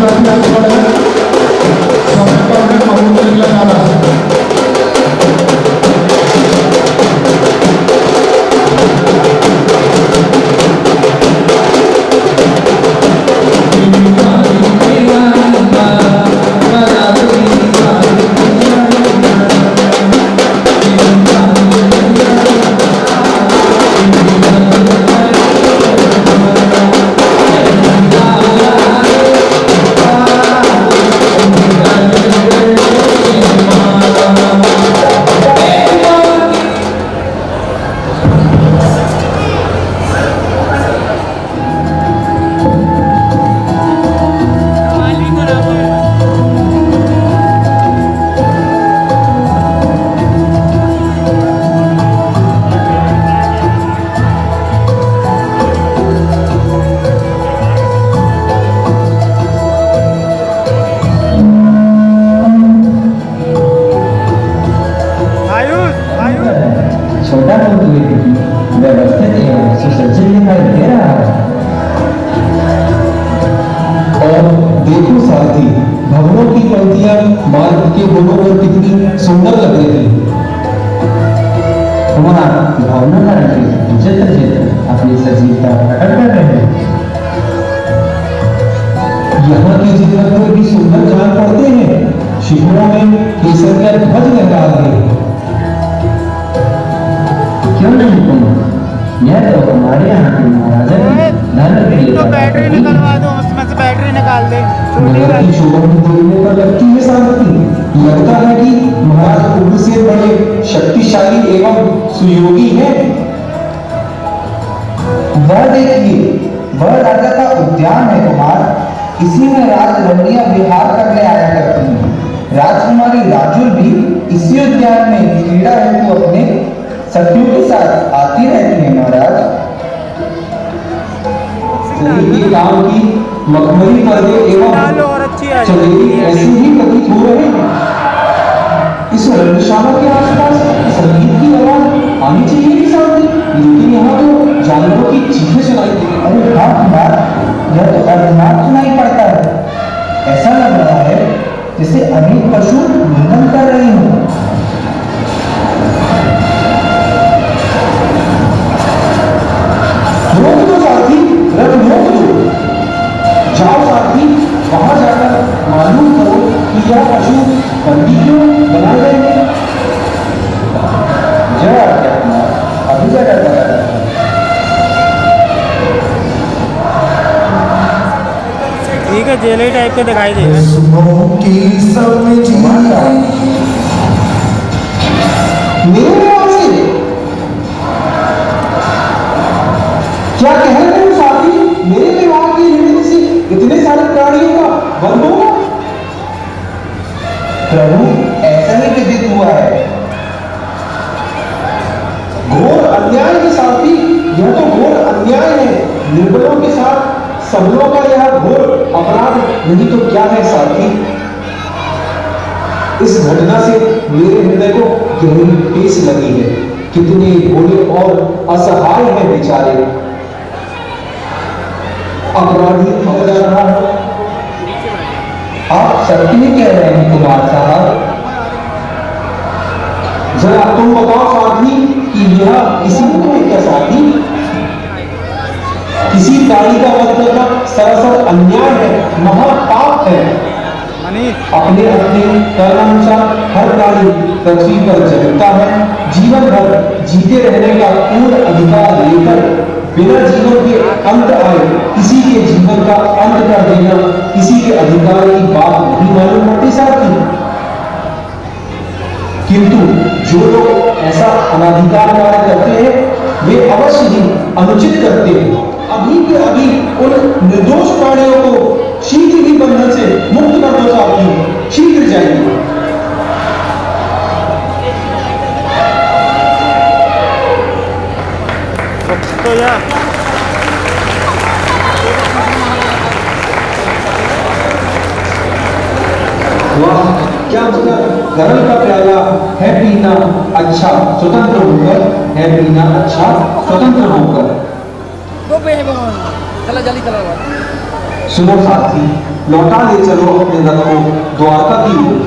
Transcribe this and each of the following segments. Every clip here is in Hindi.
काफी आगे बढ़ है, समय पर है, बहुत निकला जा रहा है। छोटा तो व्यवस्थित एवं सुसज्जित दिखाई दे रहा है। और देखो साथी, भवनों की पंक्तियां मार्ग के दोनों ओर कितनी सुंदर लग रही है। वहाँ भवनों का रंग चित्र चित्र अपनी सजीवता प्रकट कर रहे हैं। यहाँ के चित्र भी सुंदर जान पड़ते हैं। शिखरों में केसर का ध्वज लहरा रहे हैं। क्यों नहीं कुमार, यह तो हमारे यहाँ के महाराजा की तो बैटरी निकलवा दो, उसमें से बैटरी निकाल दे। नगर की शोभा को देखने पर लगती है शांति। लगता है कि महाराज उर्दू से बड़े शक्तिशाली एवं सुयोगी हैं। वह देखिए, वह राजा का उद्यान है कुमार। इसी में राजरमणियां विहार करने आया करती हैं। राजकुमारी राजुल भी इसी उद्यान में क्रीड़ा हेतु अपने सखियों के साथ आती रहती है महाराज। सही के काम की मखमली पर्दे एवं चलेरी ऐसे ही प्रतीत हो रहे हैं। इस रंगशाला के आसपास संगीत की आवाज आनी चाहिए कि शांति, लेकिन यहाँ तो जानवरों की चीखें सुनाई दे रही। अरे हाँ कुमार, यह तो अर्धनाद सुनाई पड़ता है। ऐसा लग रहा है जैसे अनेक पशु निंदन कर रहे हों। रोक दो साथी, रथ रोक दो। जाओ साथी, वहां जाकर मालूम करो कि यह पशु बंदी क्यों बनाए गए हैं। जरा क्या कुमार, अभी जाकर पता करता हूं। ठीक है, जेल टाइप का दिखाई दे रहा है। क्या कह रहे हो साथी, मेरे विवाह की हिंदी से इतने सारे प्राणियों का वध होगा? प्रभु, ऐसा ही विदित हुआ है। घोर अन्याय है साथी, यह तो घोर अन्याय है। निर्बलों के साथ सबलों का यह घोर अपराध नहीं तो क्या है साथी। इस घटना से मेरे हृदय को गहरी ठेस लगी है। कितने भोले और असहाय हैं बेचारे। अपराधी हो जा रहा है। आप सत्य ही कह रहे हैं कुमार साहब। जरा तुम बताओ साथी कि यह किसी को है क्या साथी? किसी प्राणी का वध करना सरासर अन्याय है, महापाप है। अपने अपने कर्मानुसार हर प्राणी पृथ्वी पर जन्मता है। जीवन भर जीते रहने का पूर्ण अधिकार लेकर बिना जीवन के अंत आए किसी के जीवन का अंत कर देना किसी के अधिकार की बात नहीं मालूम पड़ती साथी। किंतु जो लोग ऐसा अनाधिकार कार्य करते हैं वे अवश्य ही अनुचित करते हैं। अभी के अभी उन निर्दोष प्राणियों को शीघ्र ही बंधन से मुक्त कर दो साथी, शीघ्र जाइए। तो या वाह, क्या मतलब गरल का प्याला है पीना अच्छा स्वतंत्र होकर, है पीना अच्छा स्वतंत्र होकर। चला जल्दी चला। सुनो साथी, लौटा ले चलो अपने रथ को द्वारका की ओर।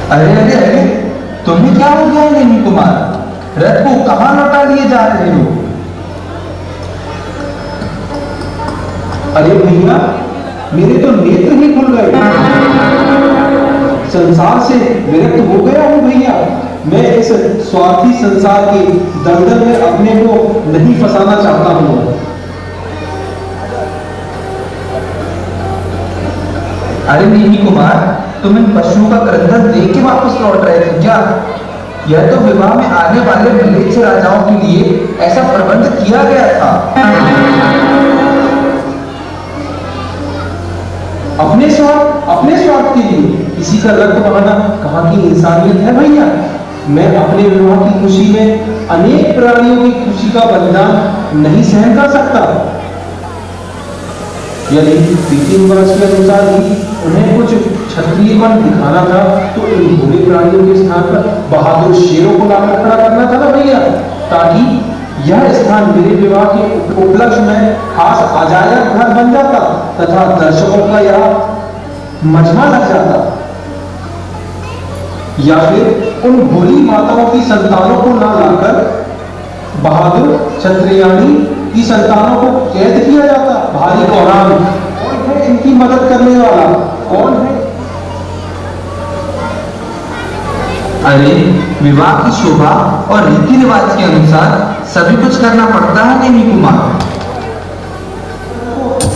अरे अरे अरे, तुम्हें क्या हो गया नेमी कुमार? रथ को कहां लौटा लिए जा रहे हो? अरे भैया, मेरे तो नेत्र ही खुल गए। संसार से विरक्त हो गया हूँ भैया। मैं इस स्वार्थी संसार के दलदल में अपने को नहीं फंसाना चाहता हूँ। अरे नेमी कुमार, तुम इन पशुओं का क्रंदन देख के वापस लौट रहे थे क्या? यह तो विवाह में आने वाले म्लेच्छ राजाओं के लिए ऐसा प्रबंध किया गया था। अपने स्वार्थ के लिए किसी का रक्त बहाना कहाँ की इंसानियत है भैया। मैं अपने विवाह की खुशी में अनेक प्राणियों की खुशी का बलिदान नहीं सहन कर सकता। यदि रीति रिवाज के अनुसार ही उन्हें कुछ क्षत्रियपन दिखाना था तो इन भूले प्राणियों के स्थान पर बहादुर शेरों को लाकर खड़ा करना था ना भैया, ताकि यह स्थान मेरे विवाह के उपलक्ष्य में खास अजायब घर बन जाता तथा दर्शकों का यह मजमा लग जाता। या फिर उन भोली माताओं की संतानों को ना लाकर बहादुर क्षत्रियाणी की संतानों को कैद किया जाता। भारी कोहराम, कौन है इनकी मदद करने वाला? कौन है? अरे, विवाह की शोभा और रीति रिवाज के अनुसार सभी कुछ करना पड़ता है नेमी कुमार।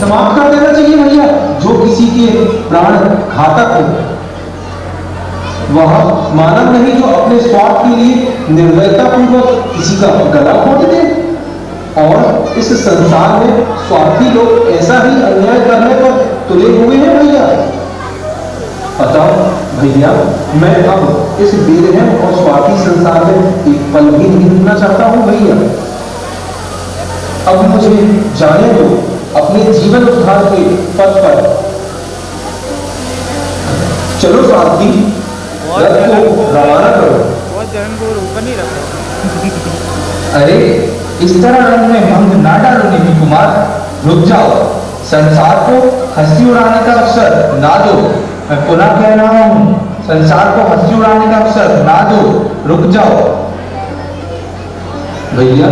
समाप्त कर देना चाहिए भैया। जो किसी के प्राण घातक हो वह मानव नहीं जो अपने स्वार्थ के लिए निर्दयता पूर्वक किसी का गला घोट दे। और इस संसार में स्वार्थी लोग ऐसा ही अन्याय करने पर तुले हुए हैं भैया। अतः भैया, मैं अब इस बेरहम और स्वार्थी संसार में एक पल भी नहीं रुकना चाहता हूं भैया। अब मुझे जाने दो अपने जीवन उद्धार के पथ पर। चलो साथी, रथ को रवाना करो। बहुत जलन को ऊपर नहीं रखा। अरे, इस तरह रंग में भंग ना डालो नेमी कुमार, रुक जाओ। संसार को हंसी उड़ाने का अवसर ना दो। मैं पुनः कह रहा हूं, संसार को हंसी उड़ाने का अवसर ना दो, रुक जाओ। भैया,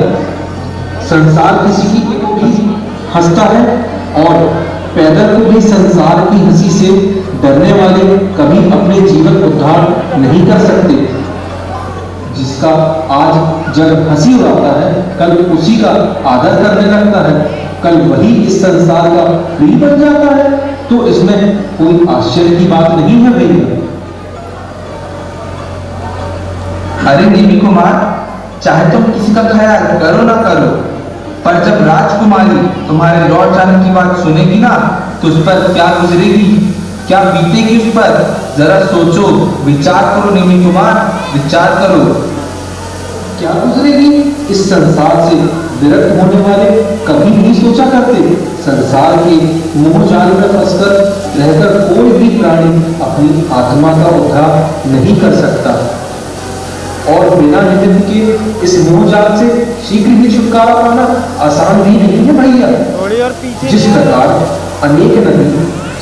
संसार किसी की भी हंसता है और पैदल को भी संसार की हंसी से डरने वाले कभी अपने जीवन उद्धार नहीं कर सकते। जिसका आज जब हंसी उड़ाता है, कल उसी का आदर करने लगता है, कल वही इस संसार का प्रिय बन जाता है। तो इसमें कोई आश्चर्य की बात नहीं है भैया। अरे नेमी कुमार, चाहे तुम किसी का ख्याल करो ना करो, पर जब राजकुमारी तुम्हारे लौट जाने की बात सुनेगी ना, तो उस पर क्या गुजरेगी, क्या बीतेगी उस पर, जरा सोचो, विचार करो नेमी कुमार, विचार करो। क्या गुजरेगी? इस संसार से विरक्त होने वाले कभी नहीं सोचा करते। संसार के मोह जाल में फंसकर रहकर कोई भी प्राणी अपनी आत्मा का उद्धार नहीं कर सकता और बिना निमित्त के इस मोह जाल से शीघ्र ही छुटकारा पाना आसान भी नहीं है भैया। थोड़ी और पीछे जिस प्रकार अनेक नदी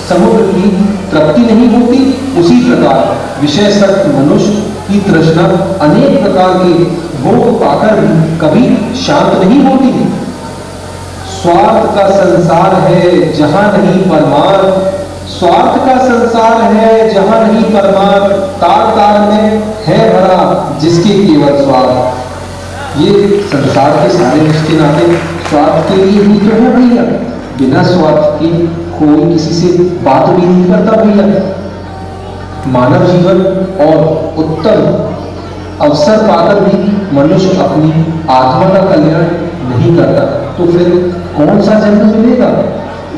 समुद्र की तृप्ति नहीं होती, उसी प्रकार विषय सक्त मनुष्य की तृष्णा अनेक प्रकार के भोग पाकर भी कभी शांत नहीं होती। स्वार्थ का संसार है जहां नहीं परमार्थ, स्वार्थ का संसार है जहां नहीं परमार्थ, तार तार में है भरा जिसके केवल स्वार्थ। ये संसार के सारे रिश्ते नाते स्वार्थ के लिए ही तो है भैया। बिना स्वार्थ के कोई किसी से बात भी नहीं करता भैया। मानव जीवन और उत्तम अवसर पाकर भी मनुष्य अपनी आत्मा का कल्याण नहीं करता, तो फिर कौन सा जन्म मिलेगा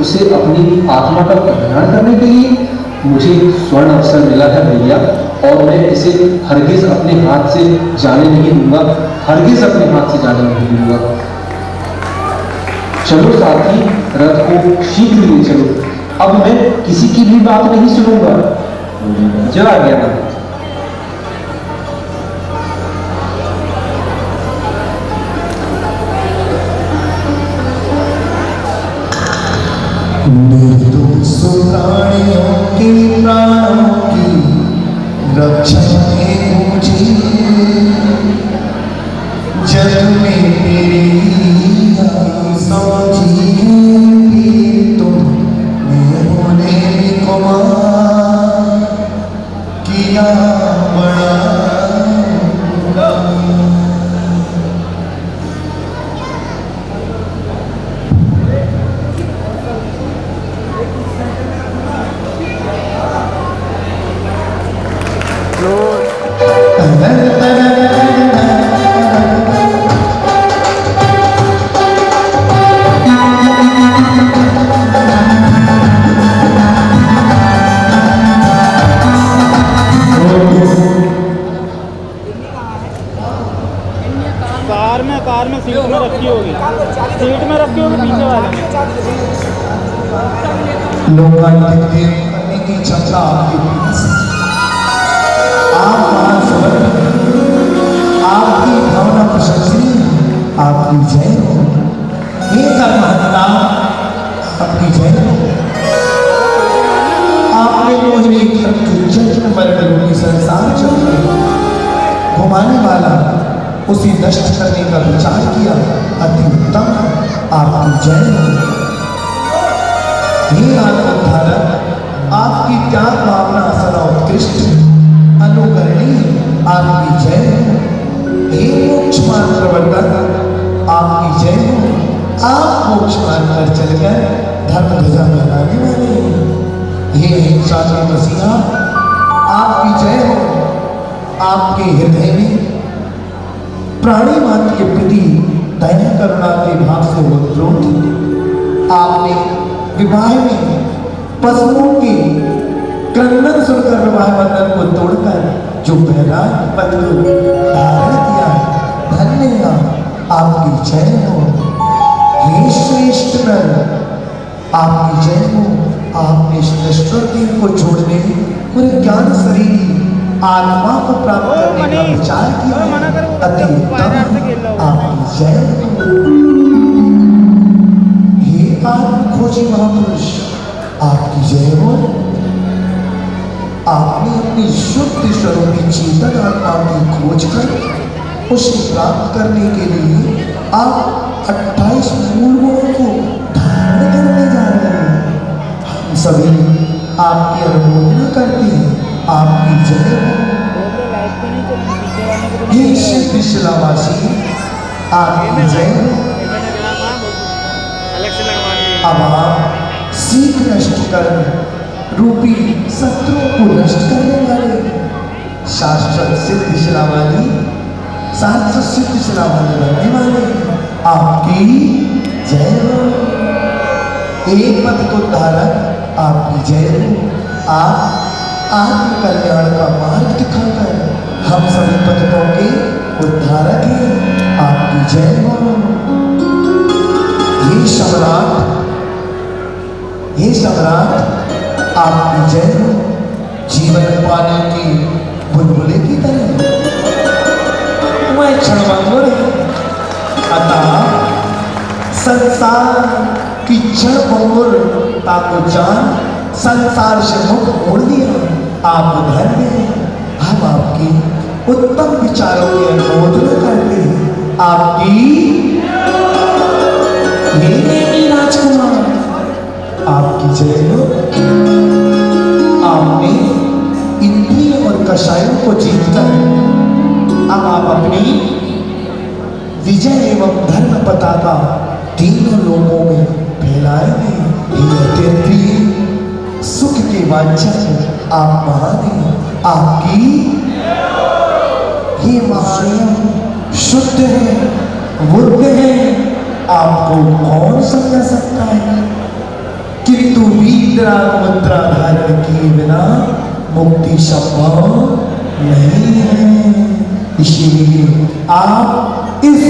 उसे अपनी आत्मा का कल्याण करने के लिए? मुझे स्वर्ण अवसर मिला है भैया, और मैं इसे हरगिज अपने हाथ से जाने नहीं दूंगा, हरगिज अपने हाथ से जाने नहीं दूंगा। चलो साथी, रथ को शीघ्र ले चलो। अब मैं किसी की भी बात नहीं सुनूंगा। चला गया। किया बड़ा कार में सीट में रखी होगी पीछे वाले में। लोकांकित करने की क्षमता आपके पास है। आप महासमर्थ आपकी भावना प्रशंसनीय आपकी जय हो। हे महत्ता आपकी जय हो। आपने मोहिनी जन्म मरण रूपी संसार चल घुमाने वाला उसे नष्ट करने का विचार किया। अति उत्तम आपकी जय हो। हे आत्मधारक आपकी त्याग भावना सदा उत्कृष्ट अनुकरणीय आपकी जय हो। हे मोक्ष मार्ग प्रवर्तक आपकी जय हो। आप मोक्ष मार्ग पर चलकर धर्म ध्वजा फहराने वाले हे हिंसा के मसीहा आपकी जय हो। आपके हृदय में प्राणी मात्र के प्रति दया करुणा के भाव से ओतप्रोत आपने विवाह में पशुओं के क्रंदन सुनकर विवाह बंधन को तोड़कर जो पहला पद को धारण किया। धन्य आपकी जय हो। हे श्रेष्ठ नर आपकी जय हो। आपने नश्वर देह को छोड़ने पूरे ज्ञान शरीर आत्मा को प्राप्त करने का विचार किया। अति उत्तम आपकी जय हो। हे आत्म खोजी महापुरुष आपकी जय हो। आपने अपनी शुद्ध स्वरूपी चेतन आत्मा की खोज कर उसे प्राप्त करने के लिए आप 28 मूल गुणों को धारण करने जा रहे हैं। हम सभी आपकी अनुमोदना करते हैं। आपकी जय हो। हे सिद्ध शिलावासी आपकी जय हो। अब आप सीख नष्ट कर रूपी शत्रुओं को नष्ट करने वाले शाश्वत सिद्ध शिलावाली शाश्वत सिद्ध शिलावाली बनने वाले आपकी जय हो। एक पद को धारक आपकी जय हो। आप आत्म कल्याण का मार्ग दिखाकर हम सभी पतितों के उद्धारक हैं। आपकी जय हो। ये सम्राट आपकी जय हो। जीवन पाने की बुलबुले की तरह मैं क्षणभंगुर अतः संसार की क्षणभंगुरता को जान संसार से मुख मोड़ दिया। आप धन्य हैं। हम आपकी उत्तम विचारों की अनुमोदना करते हैं। आपकी राजकुमार आपकी जय हो। आपने इंद्रिय और कषायों को जीतकर अब आप अपनी विजय एवं धर्म पताका तीनों लोगों में फैलाएंगे। सुख के वांछक आप महान हैं। आपकी ये महानियम शुद्ध है बुद्ध है। आपको कौन समझा सकता है। किंतु वीतरा मुद्रा धारण किए बिना मुक्ति संभव नहीं है। इसीलिए आप इस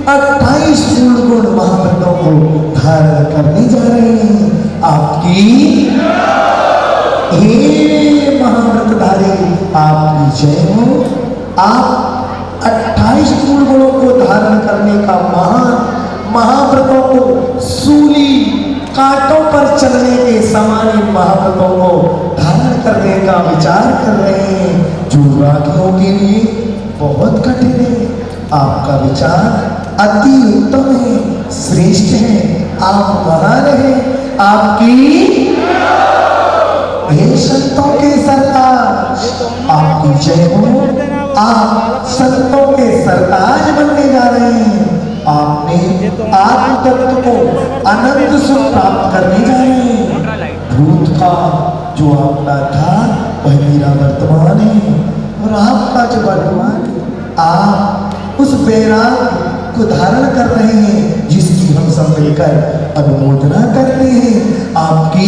28 पूर्ण गुण महाव्रतों को धारण करने जा रहे हैं। आपकी हे महाव्रतधारी आपकी जय हो। आप 28 पूर्ण गुणों को धारण करने का महाव्रतों को सूली कांटों पर चलने के समान महाव्रतों को धारण करने का विचार कर रहे हैं जो रागियों के लिए बहुत कठिन है। आपका विचार अति उत्तम है श्रेष्ठ है। आप महान है। आपकी हे संतों के सरताज आप जय हो। आप संतों के सरताज बनने जा रहे हैं। आपने आत्म तत्व को अनंत सुख प्राप्त करने जा रहे हैं। भूत का जो आपका था वह मेरा वर्तमान है, और आपका जो वर्तमान आप उस बैराग को धारण कर रहे हैं, जिसकी हम सब मिलकर अनुमोदना करते हैं। आपकी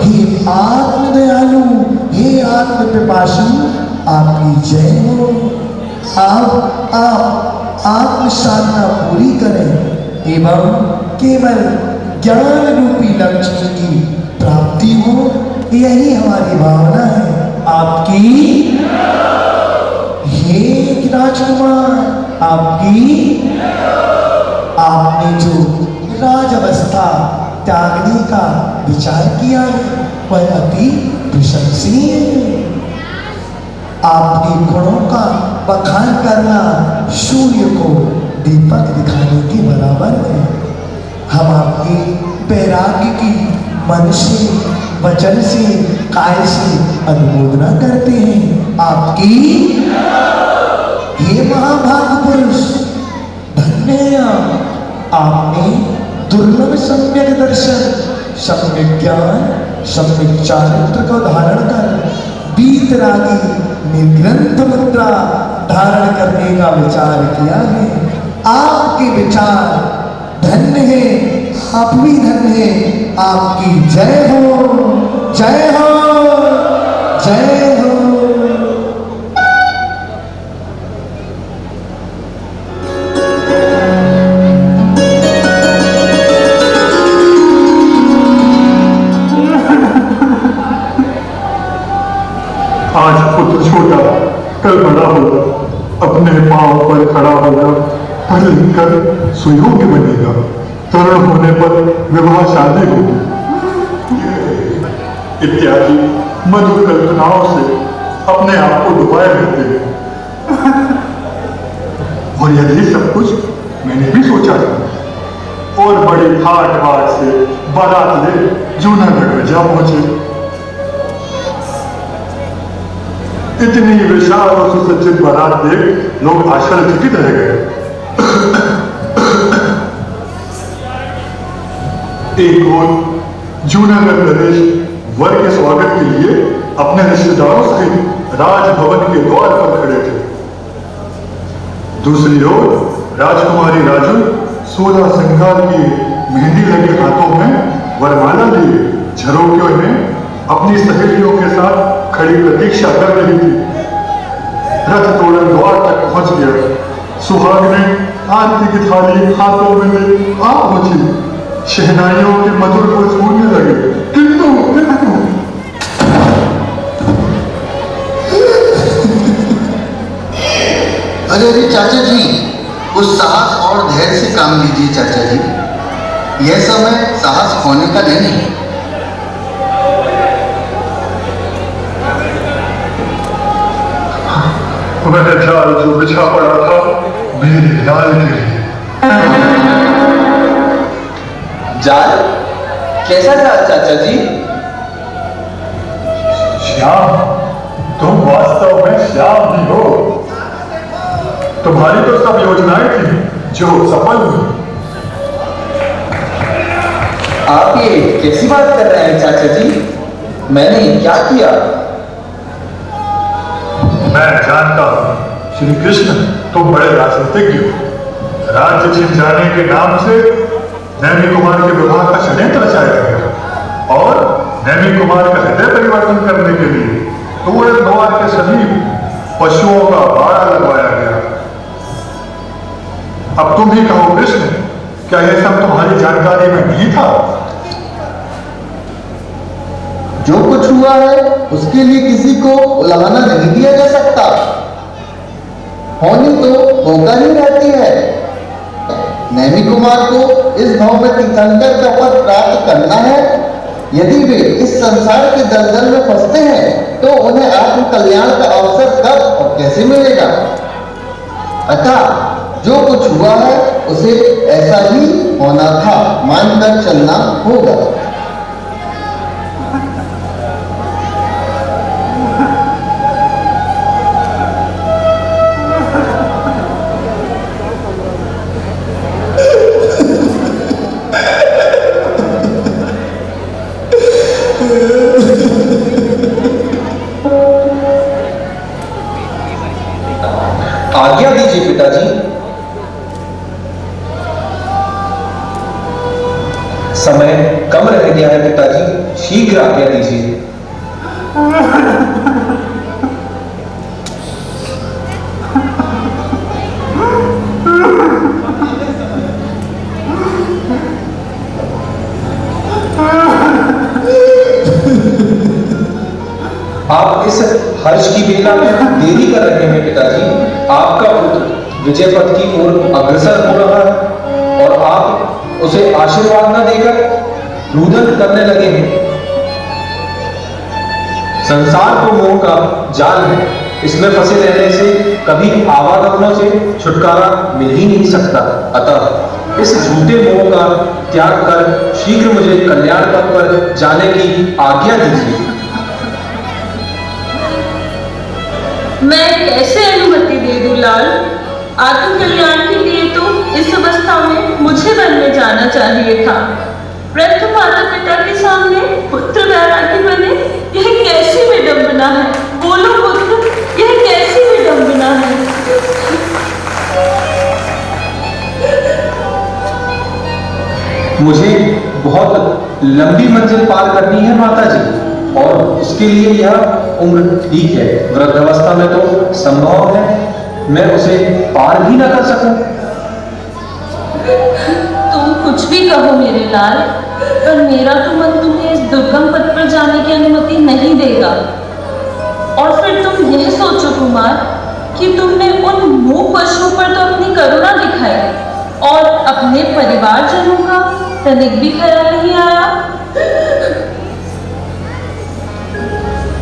हे आत्म दयालु, हे आत्म पिपासु, आपकी जय हो। आप आत्म साधना पूरी करें एवं केवल ज्ञान रूपी लक्ष्य की प्राप्ति हो, यही हमारी भावना है। आपकी हे राजकुमार, आपने जो राज अवस्था त्यागने का विचार किया है वह अति प्रशंसनीय है। आपके गुणों का बखान करना सूर्य को दीपक दिखाने के बराबर है। हम आपके वैराग्य की मन से, वचन से, काय से अनुमोदना करते हैं। आपकी हे महाभाग पुरुष, धन्य है आपने दुर्लभ सम्यक दर्शन, सम्यक ज्ञान, सम्यक चारित्र को धारण कर वीतरागी निर्ग्रंथ मुद्रा धारण करने का विचार किया है। आपके विचार धन्य है, आप भी धन्य है। आपकी जय हो, जय हो, जय हो। आज पुत्र छोटा कल बड़ा होगा, अपने पांव पर खड़ा होगा, पढ़ लिख कर सुयोग्य बनेगा, तरुण होने पर विवाह शादी होगी इत्यादि मधुर कल्पनाओं से अपने आप को डुबाए रहते हैं। और यही सब कुछ मैंने भी सोचा था, और बड़ी फाट फाट से बारात ले जूनागढ़ में जा पहुंचे। इतनी विशाल और सुसज्जित बारात देख लोग आश्चर्यचकित रह गए। एक ओर जूनागढ़ प्रदेश वर के स्वागत के लिए अपने रिश्तेदारों सहित राजभवन के द्वार पर खड़े थे। दूसरी ओर राजकुमारी राजू 16 श्रृंगार की मेहंदी लगे हाथों में वरमाला लिए झरोकियों में अपनी सहेलियों के साथ खड़ी प्रतीक्षा कर रही थी। रथ तोड़न द्वार तक पहुंच गया। सुहाग ने आरती की थाली हाथों में ले आ पहुंची। शहनाइयों के मधुर को छूने लगे, किंतु अरे चाचा जी, कुछ साहस और धैर्य से काम लीजिए चाचा जी, यह समय साहस खोने का नहीं है। मैंने जाल जो बिछा पड़ा था मेरे लाल के लिए। जाल? कैसा जाल चाचा जी? श्याम, तुम वास्तव में श्याम ही हो। तुम्हारी तो सब योजनाएं थी जो सफल हुई। आप ये कैसी बात कर रहे हैं चाचा जी? मैंने क्या किया? मैं जानता हूं श्री कृष्ण, तुम बड़े राजनीतिज्ञ हो। राज्य छिन जाने के नाम से नैमी कुमार के विवाह का षड्यंत्र रचाया गया और नैमी कुमार का हृदय परिवर्तन करने के लिए तोरण द्वार के समीप पशुओं का बाड़ा लगवाया गया। अब तुम ही कहो कृष्ण, क्या यह सब तुम्हारी जानकारी में नहीं था? जो कुछ हुआ है उसके लिए किसी को उलाहना नहीं दिया जा सकता। होनी तो होकर ही रहती है। नैमी कुमार को इस भाव में तीर्थंकर का पद प्राप्त करना है। यदि वे इस संसार के दलदल में फंसते हैं तो उन्हें आत्म कल्याण का अवसर कब और कैसे मिलेगा? अतः जो कुछ हुआ है उसे ऐसा ही होना था, मानकर चलना होगा। आज्ञा दीजिए पिताजी। समय कम रह गया है पिताजी, शीघ्र आज्ञा दीजिए। आप इस हर्ष की बेला में देरी कर रहे हैं पिताजी। आपका पुत्र विजय पथ की ओर अग्रसर हो रहा है और आप उसे आशीर्वाद न देकर रुदन करने लगे हैं। संसार को मोह का जाल है, इसमें फंसे रहने से कभी आवागमनों से छुटकारा मिल ही नहीं सकता। अतः इस झूठे मोह का त्याग कर शीघ्र मुझे कल्याण पथ पर जाने की आज्ञा दीजिए। मैं कैसे अनुमति दे दूं लाल? आत्म कल्याण के लिए तो इस अवस्था में मुझे वन में जाना चाहिए था। वृद्ध माता पिता के सामने पुत्र वैरागी बने, यह कैसी विडंबना है? बोलो पुत्र, यह कैसी विडंबना है? मुझे बहुत लंबी मंजिल पार करनी है माता जी, और उसके लिए यह उम्र ठीक है। वृद्धावस्था में तो संभव है मैं उसे पार भी न कर सकूं। तुम कुछ भी कहो मेरे लाल, पर मेरा तो मन तुम्हें इस दुर्गम पथ पर जाने की अनुमति नहीं देगा। और फिर तुम यह सोचो कुमार कि तुमने उन मूक पशुओं पर तो अपनी करुणा दिखाई और अपने परिवारजनों का तनिक भी ख्याल नहीं आया।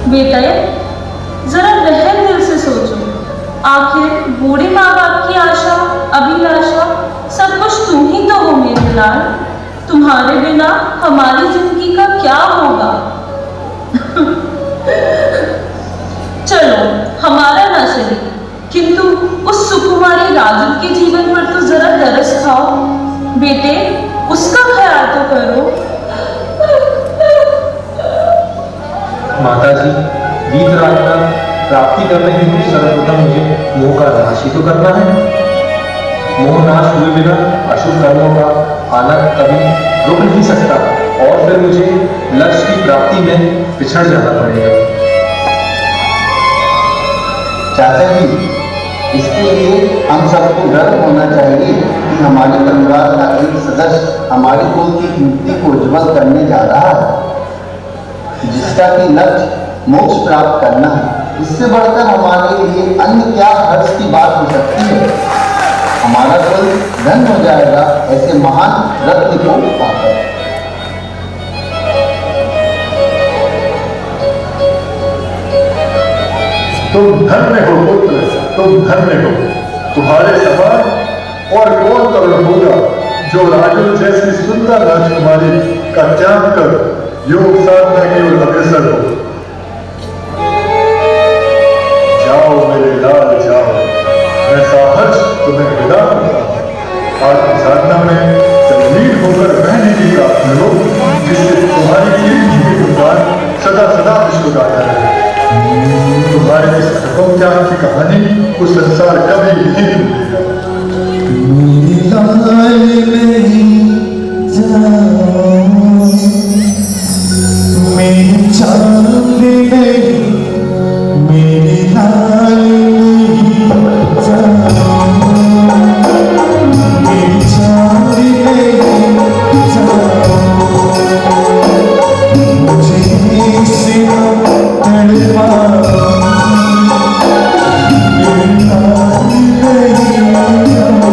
बेटा जरा रहम दिल से सोचो, आखिर बूढ़े माँ बाप की आशा अभिलाषा सब कुछ तुम ही तो हो मेरे लाल। तुम्हारे बिना हमारी जिंदगी का क्या होगा? चलो हमारा ना सही, किंतु उस सुकुमारी राजुल के जीवन पर तो जरा तरस खाओ। बेटे उसका ख्याल तो करो। माता जी, वीत रात का प्राप्ति करने के लिए सर्वप्रथम मुझे मोह का नाश ही तो करना है। मोह नाश हुए बिना अशुभ कर्मों का आना कभी रुक नहीं सकता, और फिर मुझे लक्ष्य की प्राप्ति में पिछड़ जाना पड़ेगा। चाचा जी, इसके लिए हम सबको गर्व होना चाहिए कि हमारे परिवार का एक सदस्य हमारे कुल की कीर्ति को उज्जवल करने जा रहा है, जिसका कि लक्ष्य मोक्ष प्राप्त करना है। इससे बढ़कर हमारे लिए अन्य क्या हर्ष की बात हो सकती है। हमारा कुल धन हो जाएगा ऐसे महान रत्न को पाकर। तुम धन्य हो पुत्र, तुम धन्य हो। तुम्हारे समान और कौन तरुण होगा जो राजुल जैसी सुंदर राजकुमारी का त्याग कर योग साधना की ओर अग्रसर हो। जाओ मेरे लाल जाओ, मैं साहस तुम्हें विदा करता हूं। आत्म साधना में तल्लीन होकर रहने की प्रार्थना लो, जिससे तुम्हारी कीर्ति की दुकान सदा सदा विश्व गाता रहे। तुम्हारे इस अनुभव त्याग की कहानी को संसार कभी नहीं भूलेगा। मेरी चांद नहीं, मेरी लाल नहीं जाओ, मेरी चांद नहीं जाओ, मुझे सिवा तड़पा, मेरी लाल नहीं जाओ।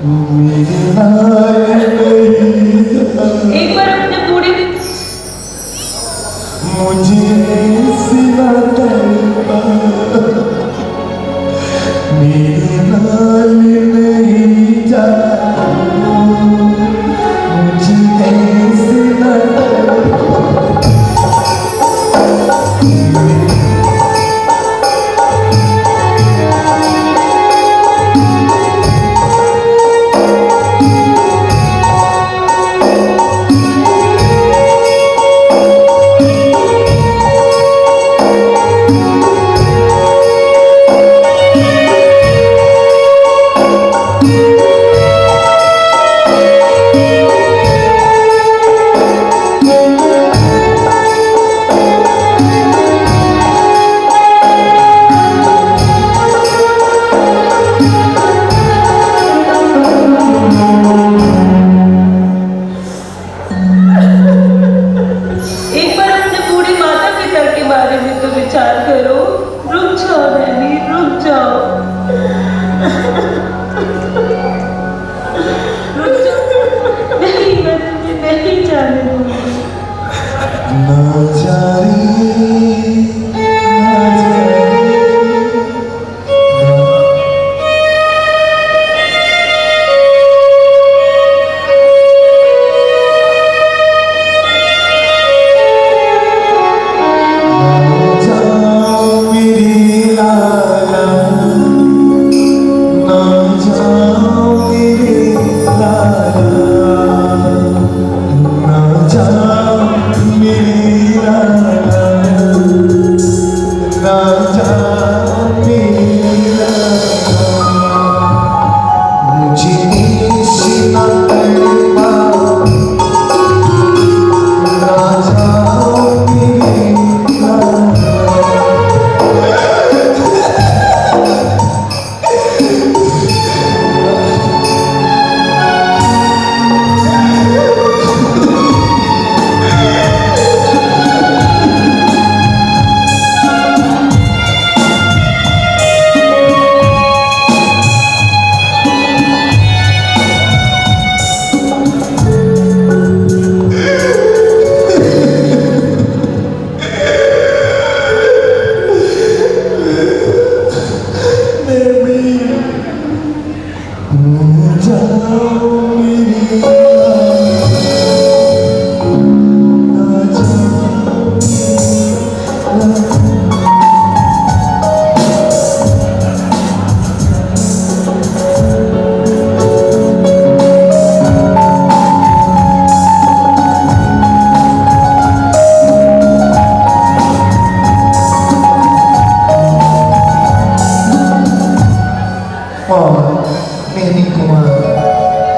मेरे लाल नहीं एक बार अपने बूढ़े मुझे सिवा तड़पा मेरे लाल नहीं जाता मुझे सिवा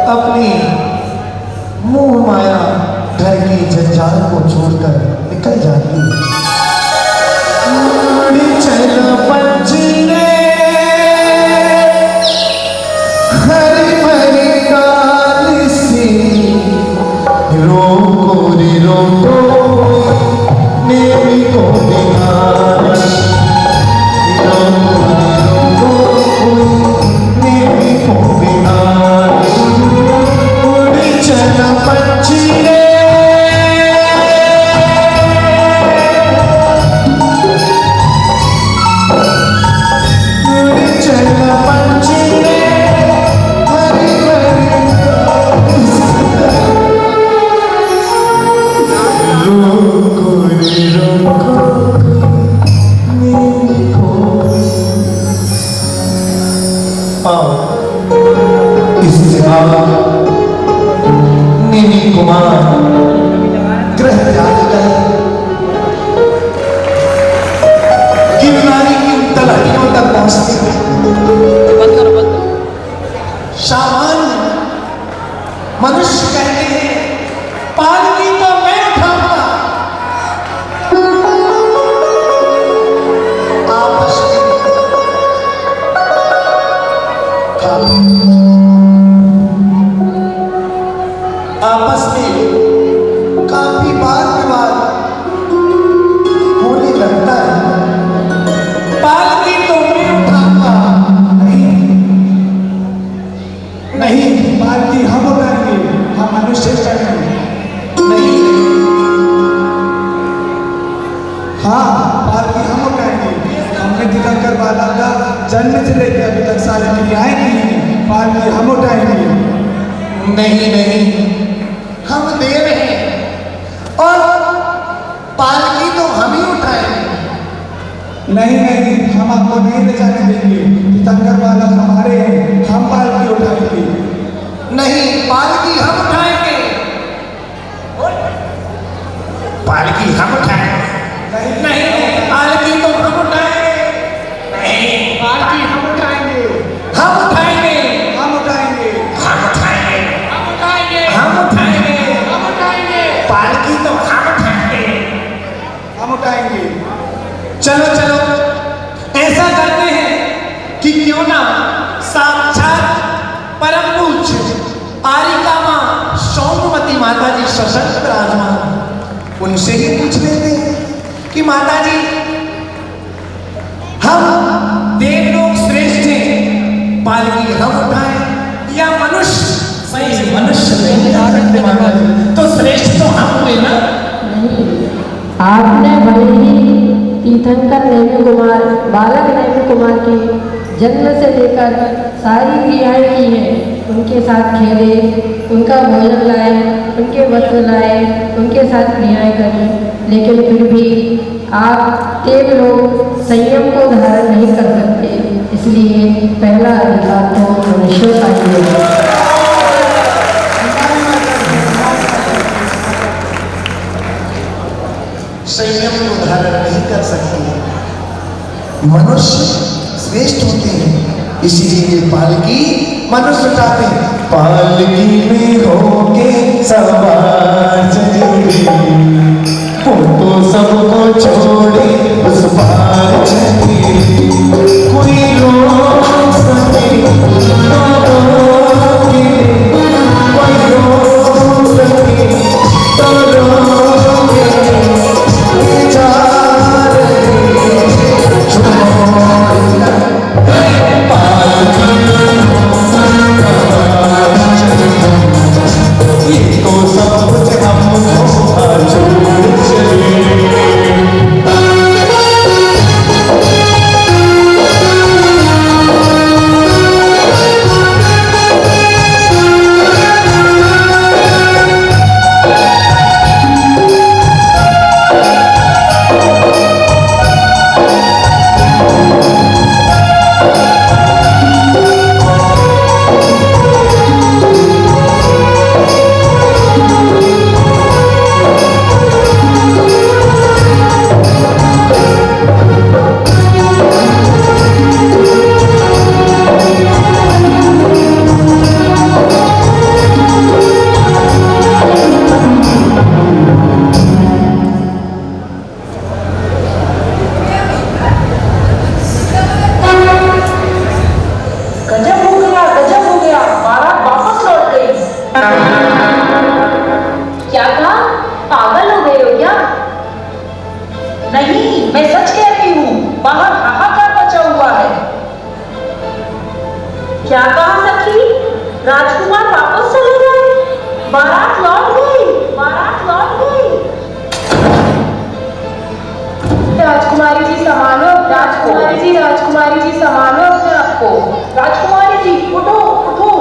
अपनी मोह माया घर की जंजाल को छोड़कर निकल जाती चल पंचने हरी भरी डाल से रोको रे रोको मेरी को बिगाड़ नीली कुमार ग्रह त्याग कर गिरनारी की तलहटियों तक पहुंचती सामान्य मनुष्य कहते हैं पालकी तो मैं उठाऊंगा आपस में तीर्थंकर बाला का जन्म से लेकर अभी तक सारी क्रियाएं की हैं, पालकी हम उठाएंगे। नहीं नहीं, हम देव हैं और पालकी तो हम ही उठाएंगे। नहीं नहीं, हम आपको नहीं ले जाने देंगे। तीर्थंकर बाला हमारे हैं, हम पालकी उठाएंगे। नहीं, पालकी हम उठाएंगे। पालकी हम उठाएंगे। नहीं, पालकी तो हम उठाएंगे। नहीं, पालकी हम उठाएंगे। हम उठाएंगे। हम उठाएंगे। हम उठाएंगे। हम उठाएंगे। हम उठाएंगे। हम उठाएंगे। पालकी तो हम उठाएंगे। हम उठाएंगे। चलो चलो, ऐसा करते हैं कि क्यों ना साक्षात परम पूज्य आरिका मां सौम्यवती माता जी सशक्त विराजमान, उनसे ही पूछ लेते हैं कि माता जी, हम देवलोक श्रेष्ठ हैं, पालकी हम उठाएं या मनुष्य? सही, मनुष्य नहीं आ सकते माता जी, तो श्रेष्ठ तो हम हुए ना। आपने भले ही तीर्थंकर नेमी कुमार, बालक नेमी कुमार की जन्म से लेकर सारी क्रियाएं की हैं, उनके साथ खेले, उनका भोजन लाए, उनके वस्त्र लाए, उनके साथ क्रियाएं करी, लेकिन फिर भी आप देव लोग संयम को धारण नहीं कर सकते, इसलिए पहला अधिकार तो मनुष्यों का ही है। संयम को धारण नहीं कर सकते, मनुष्य श्रेष्ठ होते हैं, इसीलिए पालकी मनुष्य उठाते हैं। पालकी में होके सवार चलेंगे, वो तो सबको छोड़े उस पार चले, कोई रोक सके ना रोके, कोई रोक सके तो रोके, जा रहे ये तो सब कुछ हमको छोड़ चले। क्या कहा सखी? राजकुमार वापस चले गए, बारात लौट गई, बारात लौट गई। राजकुमारी जी संभालो, राजकुमारी जी, राजकुमारी जी संभालो अपने आप को। राजकुमारी जी उठो, उठो,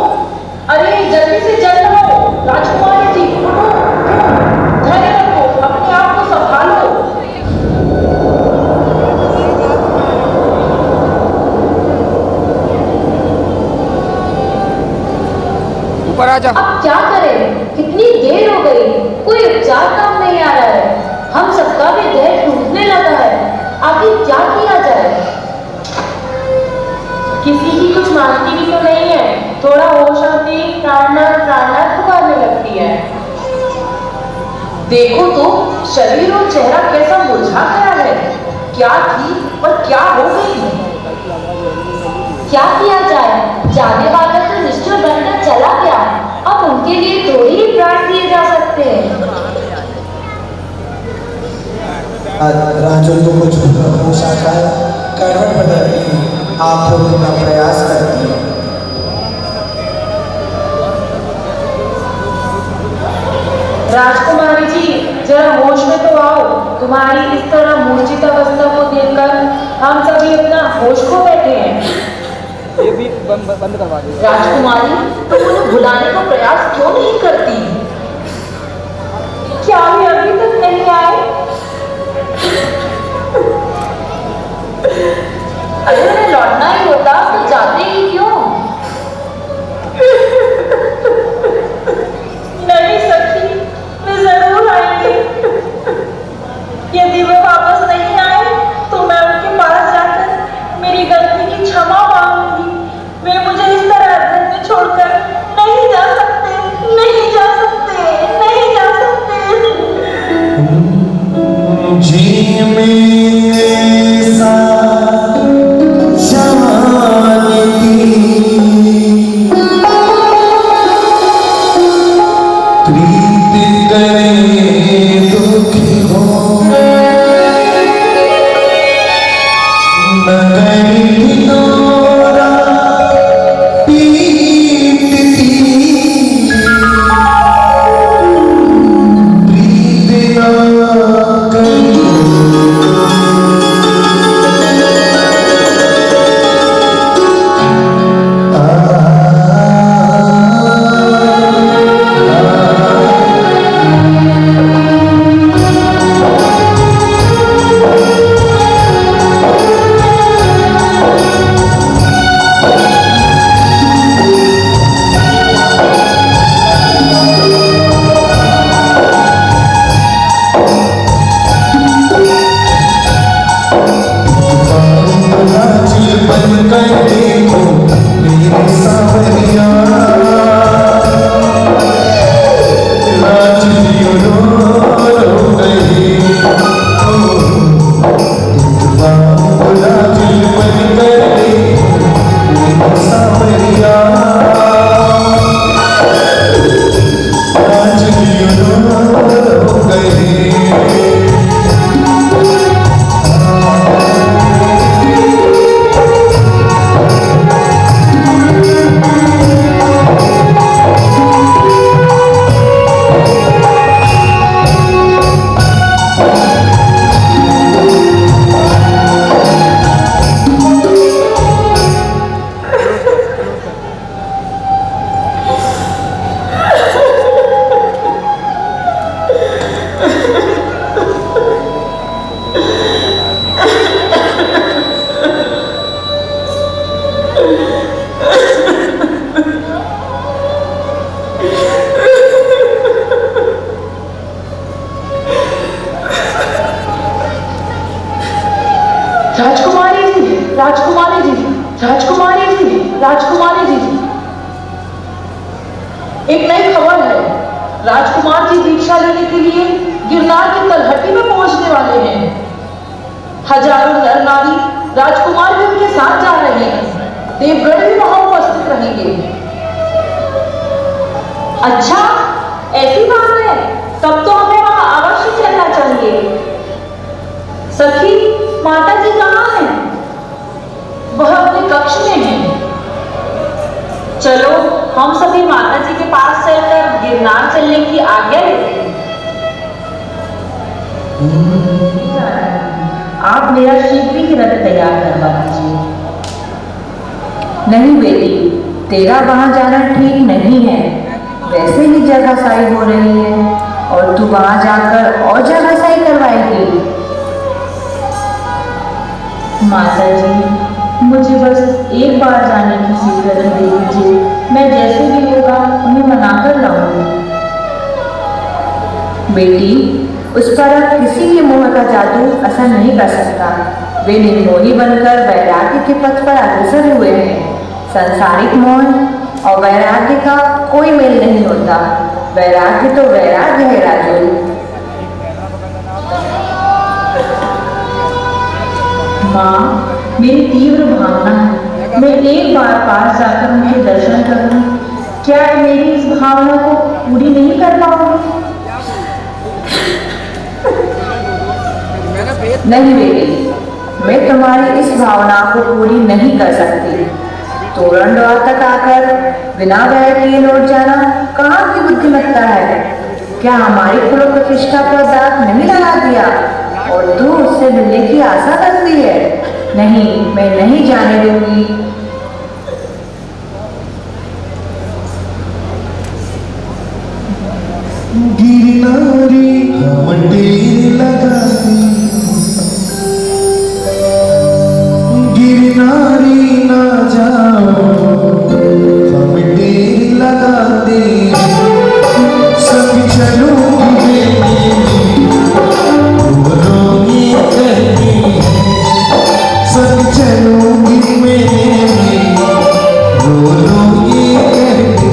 अरे जल्दी से जल्द हो। राजकुमारी जी उठो, उठो, धैर्य रखो, अपने आप को संभालो। ऊपर आ जा। अब क्या करें? कितनी देर हो गई, कोई उपचार काम नहीं आ रहा है। हम सबका भी धैर्य टूटने लगा है। आखिर क्या किया जाए? किसी की कुछ मानती भी तो नहीं है। थोड़ा होश आती प्राणनाथ प्राणनाथ पुकारने लगती है। देखो तो शरीर और चेहरा कैसा मुरझा गया है। क्या थी और क्या हो गई? क्या किया जाए? जाने वाला तो निश्चय बनकर चला गया, अब उनके लिए थोड़ी ही प्राण दिए जा सकते हैं। राजू को कुछ होश आता है, करवट बदलती है, आप खोलने का प्रयास करती है। राजकुमारी जी जरा होश में तो आओ। तुम्हारी इस तरह मूर्छित अवस्था को देखकर हम सभी अपना होश खो बैठे हैं। ये भी बंद करवा दो। राजकुमारी, तुम उन्हें भुलाने का प्रयास क्यों नहीं करती? क्या वे अभी तक नहीं आए? अगर उन्हें लौटना ही होता तो जाते ही क्यों? नहीं सखी, वे जरूर आएंगे। यदि वे वापस नहीं आए तो मैं उनके पास जाकर मेरी गलती की क्षमा मांगूंगी। वे मुझे इस तरह घर में छोड़कर नहीं जा सकते, नहीं जा सकते, नहीं जा सकते। जी मेरे साथ जानती प्रीत करे दुखी हो एक नई खबर है। राजकुमार जी दीक्षा लेने के लिए गिरनार की तलहटी में पहुंचने वाले हैं। हजारों नर नारी राजकुमार भी उनके साथ जा रहे हैं। देवगढ़ भी वहां उपस्थित रहेंगे। अच्छा, ऐसी बात है, तब तो हमें वहां अवश्य चलना चाहिए। सखी, माता जी कहाँ हैं? वह अपने कक्ष में हैं। चलो हम सभी माता जी के पास चलकर गिरनार चलने की आज्ञा लेते हैं। आप मेरा शीघ्र ही रथ तैयार करवा दीजिए। नहीं बेटी, तेरा वहां जाना ठीक नहीं है। वैसे ही जगहसाई हो रही है और तू वहां जाकर और जगहसाई करवाएगी। माता जी, मुझे बस एक बार जाने की स्वीकृति दे दीजिए। मैं जैसे भी होगा उन्हें मनाकर लाऊंगी। बेटी, उस पर अब किसी के मोह का जादू असर नहीं कर सकता। वे निर्मोही बनकर वैराग्य के पथ पर अग्रसर हुए हैं। सांसारिक मोह और वैराग्य का कोई मेल नहीं होता। वैराग्य तो वैराग्य है राजू। माँ, मेरी तीव्र भावना है मैं एक बार पास जाकर उनके दर्शन करूं। क्या मेरी इस भावना को पूरी नहीं कर पाऊंगी? नहीं बेटी, मैं तुम्हारी इस भावना को पूरी नहीं कर सकती। तोरण द्वार तक आकर बिना वैर किए लौट जाना कहाँ की बुद्धिमत्ता है? क्या हमारी कुल प्रतिष्ठा पर दाग नहीं लगा दिया? और तू उससे मिलने की आशा करती है? नहीं, मैं नहीं जाने दूंगी। गिरनारी हम टेर लगाते, गिरनारी ना जाओ हम टेर लगाते, संग चलूंगी रोगी कहती, संग चलूंगी मेरे रोगी कहती,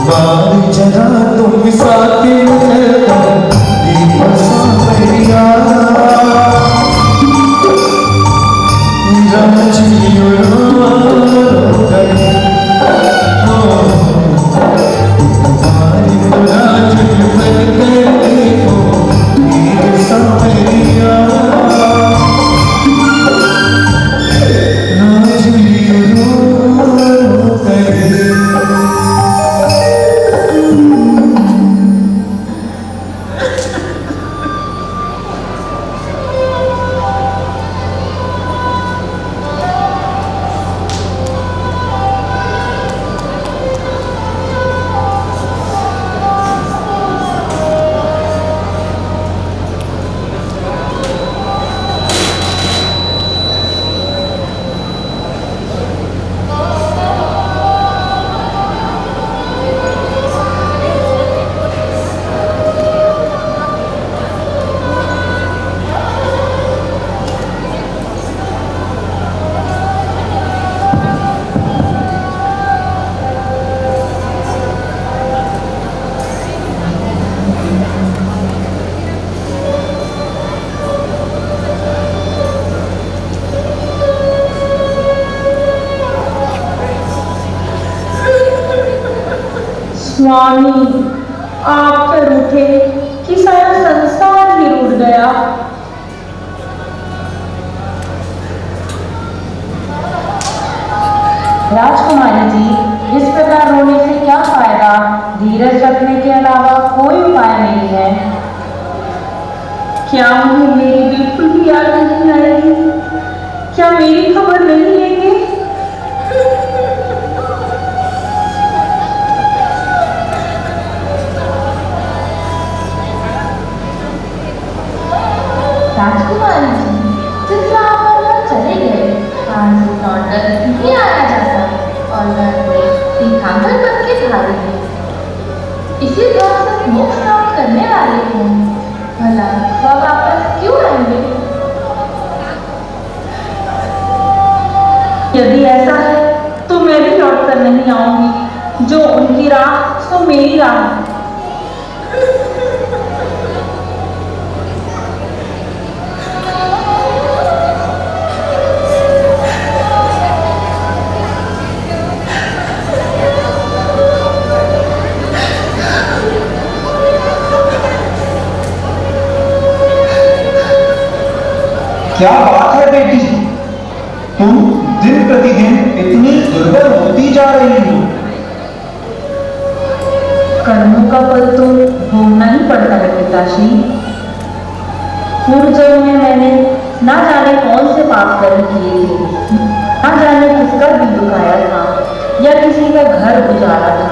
बार जरा तुम साथ स्वामी, आप पर उठे कि सारा संसार ही रूठ गया। राजकुमारी जी, इस प्रकार रोने से क्या फायदा? धीरज रखने के अलावा कोई उपाय नहीं है। क्या उन्हें मेरी बिल्कुल भी याद नहीं आएगी? क्या मेरी खबर नहीं लेंगे? राजकुमारी जी, जिस राह पर वह चले गए, वहां से लौटकर नहीं आया जाता और वह कोई तीर्थंकर बन के भागे हैं। इसी द्वार से मोक्ष प्राप्त करने वाले हों, भला वह वापस क्यों आएंगे? यदि ऐसा है तो मैं भी लौट कर नहीं आऊंगी। जो उनकी राह सो मेरी राह। क्या बात है बेटी, तुम दिन प्रतिदिन इतनी दुर्बल होती जा रही हो। कर्मों का फल तो भोगना ही पड़ता है पिताश्री। पूर्व जन्म में मैंने ना जाने कौन से पाप कर्म किए थे, ना जाने किसका भी दुखाया था या किसी का घर गुजारा था।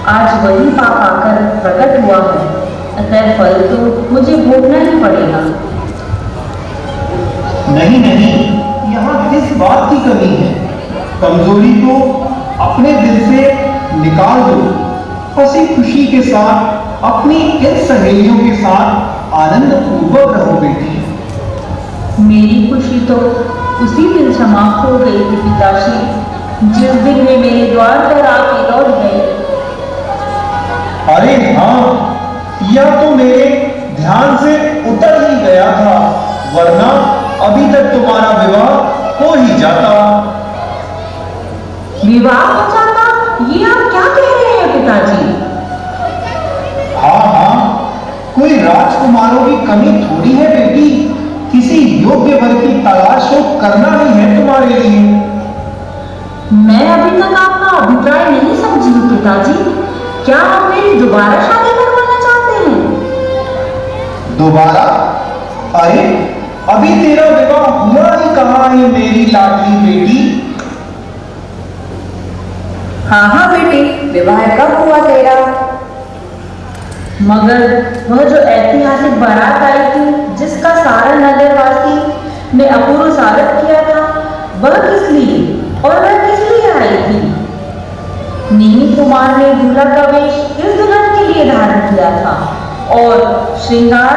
आज वही पाप आकर प्रकट हुआ है, अतः फल तो मुझे भोगना ही पड़ेगा। नहीं नहीं, यहाँ किस बात की कमी है? कमजोरी को अपने दिल से निकाल दो। हंसी खुशी के साथ अपनी इन सहेलियों के साथ आनंद पूर्वक रहो बेटी। मेरी खुशी तो उसी दिन समाप्त हो गई थी पिताश्री, जिस दिन वे मेरे द्वार पर आके लौट गए। अरे हाँ, यह तो मेरे ध्यान से उतर ही गया था, वरना अभी तक तुम्हारा विवाह हो ही जाता। विवाह हो जाता? ये आप क्या कह रहे हैं पिताजी? हाँ हाँ, कोई राजकुमारों की कमी थोड़ी है बेटी। किसी योग्य वर की तलाश तो करना ही है तुम्हारे लिए। मैं अभी तक आपका अभिप्राय नहीं समझी हूँ पिताजी। क्या आप मेरी दोबारा शादी करवाना चाहते हैं? दोबारा? अरे अभी तेरा विवाह हुआ ही कहाँ है मेरी लाडली बेटी? हाँ हाँ बेटी, विवाह कब हुआ तेरा? मगर वह जो ऐतिहासिक बारात आई थी, जिसका सारा नगरवासी ने अपूर्व स्वागत किया था, वह किस लिए और वह किस लिए आई थी? नेमी कुमार ने दूल्हा का वेश किस दुल्हन के लिए धारण किया था? और श्रृंगार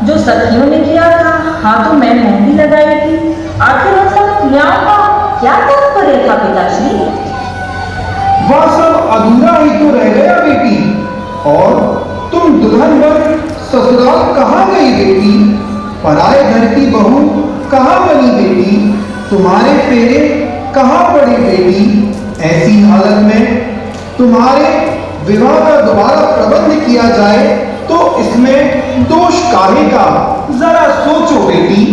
जो सखियों ने किया था, हाथों में मेहंदी लगाई थी, आखिर वह सब क्रियाओं का क्या तात्पर्य था पिताश्री? वह सब अधूरा ही तो रह गया बेटी। और तुम दुल्हन बन ससुराल कहाँ गई बेटी? पराए घर की बहू कहाँ बनी बेटी? तुम्हारे फेरे कहाँ पड़े बेटी? ऐसी हालत में तुम्हारे विवाह का दोबारा प्रबंध किया जाए तो इसमें दोष काहे का? जरा सोचो बेटी।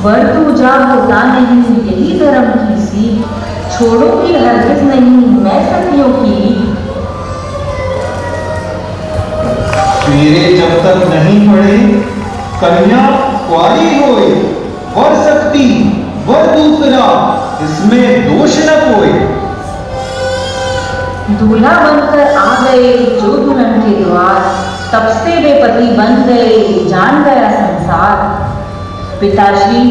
वर तो जा होता नहीं, यही धर्म की सीख, छोड़ो कि हरगिज नहीं मैं सखियों की। फेरे जब तक नहीं पड़े कन्या कुंवारी होए, वर सकती वर दूसरा, इसमें दोष न कोई। दूल्हा बनकर आ गए जो दुल्हन के द्वार, तब से वे पति बन गए, जान गया संसार। पिताश्री,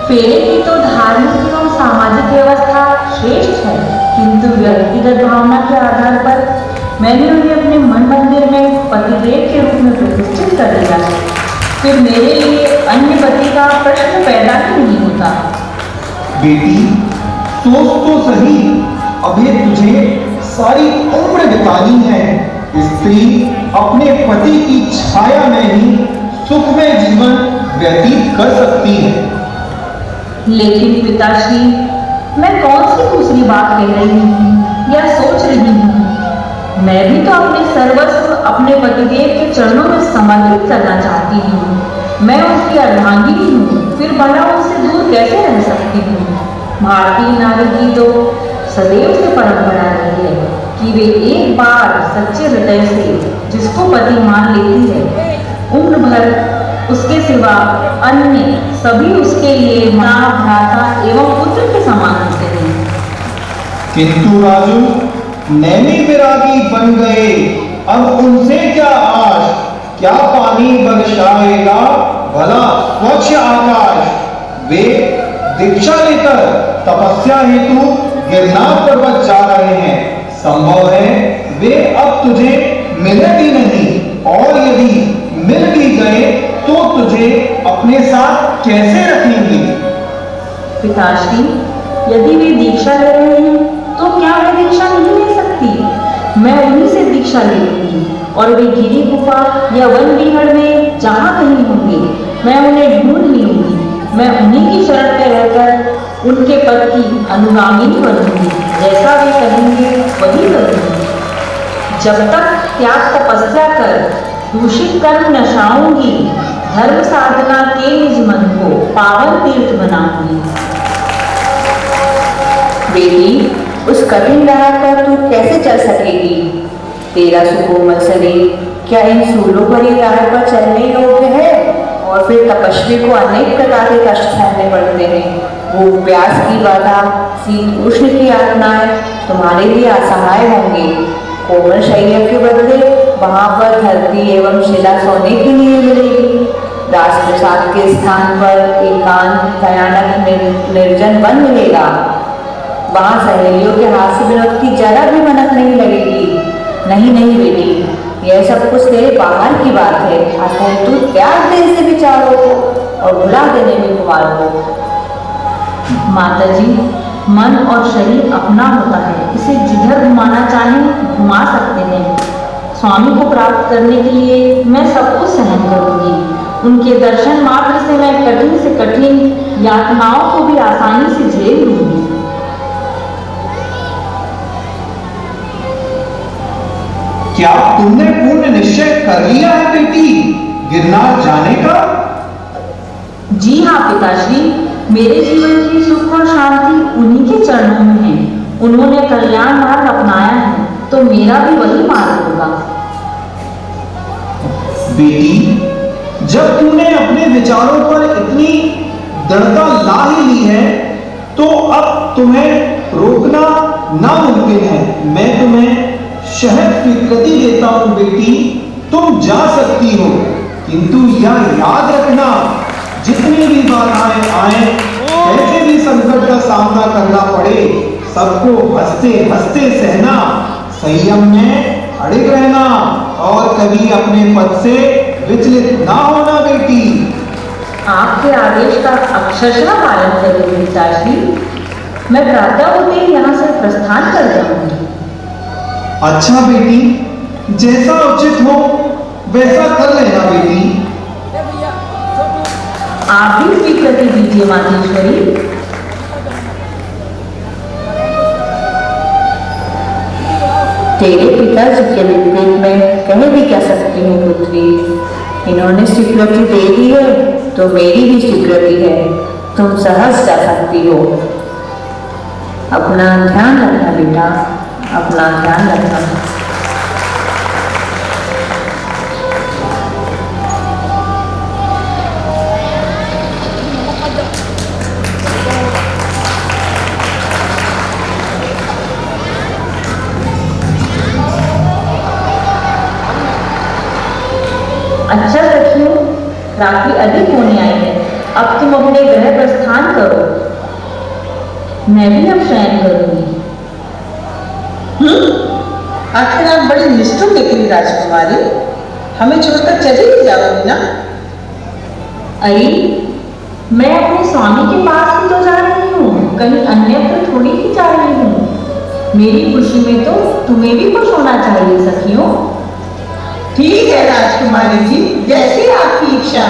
फेरे की तो धार्मिक एवं सामाजिक व्यवस्था श्रेष्ठ है, किंतु व्यक्तिगत भावना के आधार पर मैंने उन्हें अपने मन मंदिर में पतिदेव के रूप में प्रतिष्ठित कर दिया है। फिर मेरे लिए अन्य पति का प्रश्न पैदा ही नहीं होता। बेटी सोच तो सही, अभी तुझे सारी उम्र बितानी है। स्त्री अपने पति की छाया में ही सुखमय जीवन व्यतीत कर सकती है। लेकिन पिताश्री, मैं कौन सी दूसरी बात कह रही हूँ या सोच रही हूँ? मैं भी तो अपने सर्वस्व अपने पतिदेव के चरणों में समर्पित करना चाहती हूँ। मैं उसकी अर्धांगिनी हूँ, फिर भला उससे दूर कैसे रह सकती हूँ? भारतीय नारी की तो सदैव से परंपरा रही है कि वे एक बार सच्चे हृदय से जिसको पति मान लेती है, उम्र भर उसके सिवा अन्य सभी उसके लिए माँ, भ्राता एवं पुत्र के समान होते हैं। किंतु राजू, नैनी विरागी बन गए, अब उनसे क्या आश? क्या पानी बरसाएगा भला स्वच्छ आकाश? वे दीक्षा लेकर तपस्या हेतु गिरनार पर्वत जा रहे हैं। संभव है वे अब तुझे मिले भी नहीं, और यदि मिल भी गए तो तुझे अपने साथ कैसे रखेंगे? पिताश्री, यदि वे दीक्षा ले रहे हैं तो क्या मैं दीक्षा नहीं ले सकती? मैं उन्हीं से दीक्षा ले लूंगी, और वे गिरी गुफा या वन विहड़ में जहाँ कहीं होंगे, मैं उन्हें ढूंढ लूंगी। मैं उन्हीं की शरण में रहकर उनके पद की अनुगामिनी बनूंगी। जैसा वे कहेंगे वही करूंगी। जब तक त्याग तपस्या कर दूषित कर्म नशाऊंगी, धर्म साधना के निज मन को पावन तीर्थ बनाऊंगी। बेटी, उस कठिन राह पर तू कैसे चल सकेगी? तेरा सुकोमल शरीर क्या इन सूलों भरी राह पर चलने योग्य है? और फिर तपस्वी को अनेक प्रकार के कष्ट सहने पड़ते हैं। वो प्यास की बाधा, शीत उष्ण की यातनाएं तुम्हारे लिए असहाय होंगी। कोमल शैया के बदले वहां पर धरती एवं शिला सोने के लिए मिलेगी। राजप्रसाद के स्थान पर एकांत भयानक निर्जन वन मिलेगा। वहां सहेलियों के हास्य विनोद की जरा भी मनक नहीं लगेगी। नहीं नहीं बेटी, यह सब कुछ तेरे बाहर की बात है। अतः तू त्याग दे इसे विचारों को और भुला देने में कुमार को। माताजी, मन और शरीर अपना होता है, इसे जिधर घुमाना चाहें घुमा सकते हैं। स्वामी को प्राप्त करने के लिए मैं सब कुछ सहन करूंगी। उनके दर्शन मात्र से मैं कठिन से कठिन यातनाओं को भी आसानी से झेल लूंगी। क्या तुमने पूर्ण निश्चय कर लिया है बेटी गिरनार जाने का? जी हाँ पिताश्री, मेरे जीवन की सुख और शांति उन्हीं के चरणों में है। उन्होंने कल्याण मार्ग अपनाया है, तो मेरा भी वही मार्ग होगा। बेटी, जब तूने अपने विचारों पर इतनी दृढ़ता ला ही ली है तो अब तुम्हें रोकना नामुमकिन है। मैं तुम्हें शहद स्वीकृति देता हूं बेटी, तुम जा सकती हो, किंतु यह याद रखना जितनी भी बाधाएं आए, कैसे भी संकट का सामना करना पड़े, सबको हंसते हंसते सहना, संयम में अड़िग रहना और कभी अपने पद से विचलित ना होना बेटी। आपके आदेश का अक्षरशः पालन करेंगे पिताजी। मैं प्रातः होते ही यहाँ से प्रस्थान कर जाऊंगी। अच्छा बेटी, जैसा उचित हो वैसा कर लेना बेटी। आप भी स्वीकृति दीजिए मातेश्वरी। तेरे पिताजी के निर्देश में कह भी क्या सकती हूँ पुत्री। इन्होंने स्वीकृति दे दी है तो मेरी भी स्वीकृति है, तुम सहज जा सकती हो। अपना ध्यान रखना बेटा, अपना ध्यान रखना। अच्छा सखियों, रात्रि अधिक होने आई है, अब तुम अपने गृह प्रस्थान करो, मैं भी अब शयन करूंगी। आखिर आप बड़ी निष्ठुर निकली राजकुमारी, हमें छोड़कर चली ही जाओगी ना? अरे मैं अपने स्वामी के पास ही तो जा रही हूँ, कहीं अन्यत्र थोड़ी ही जा रही हूँ। मेरी खुशी में तो तुम्हें भी खुश होना चाहिए सखियों। ठीक है राजकुमारी जी, जैसी आपकी इच्छा।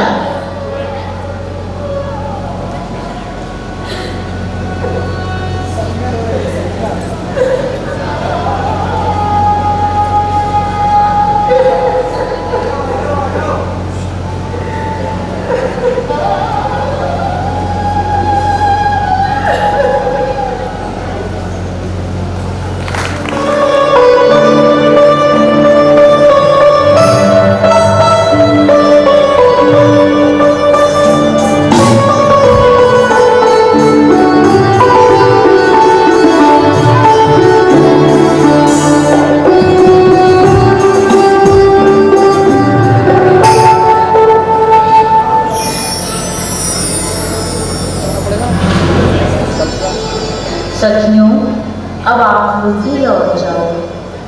सखियों, अब आप लोग ही लौट जाओ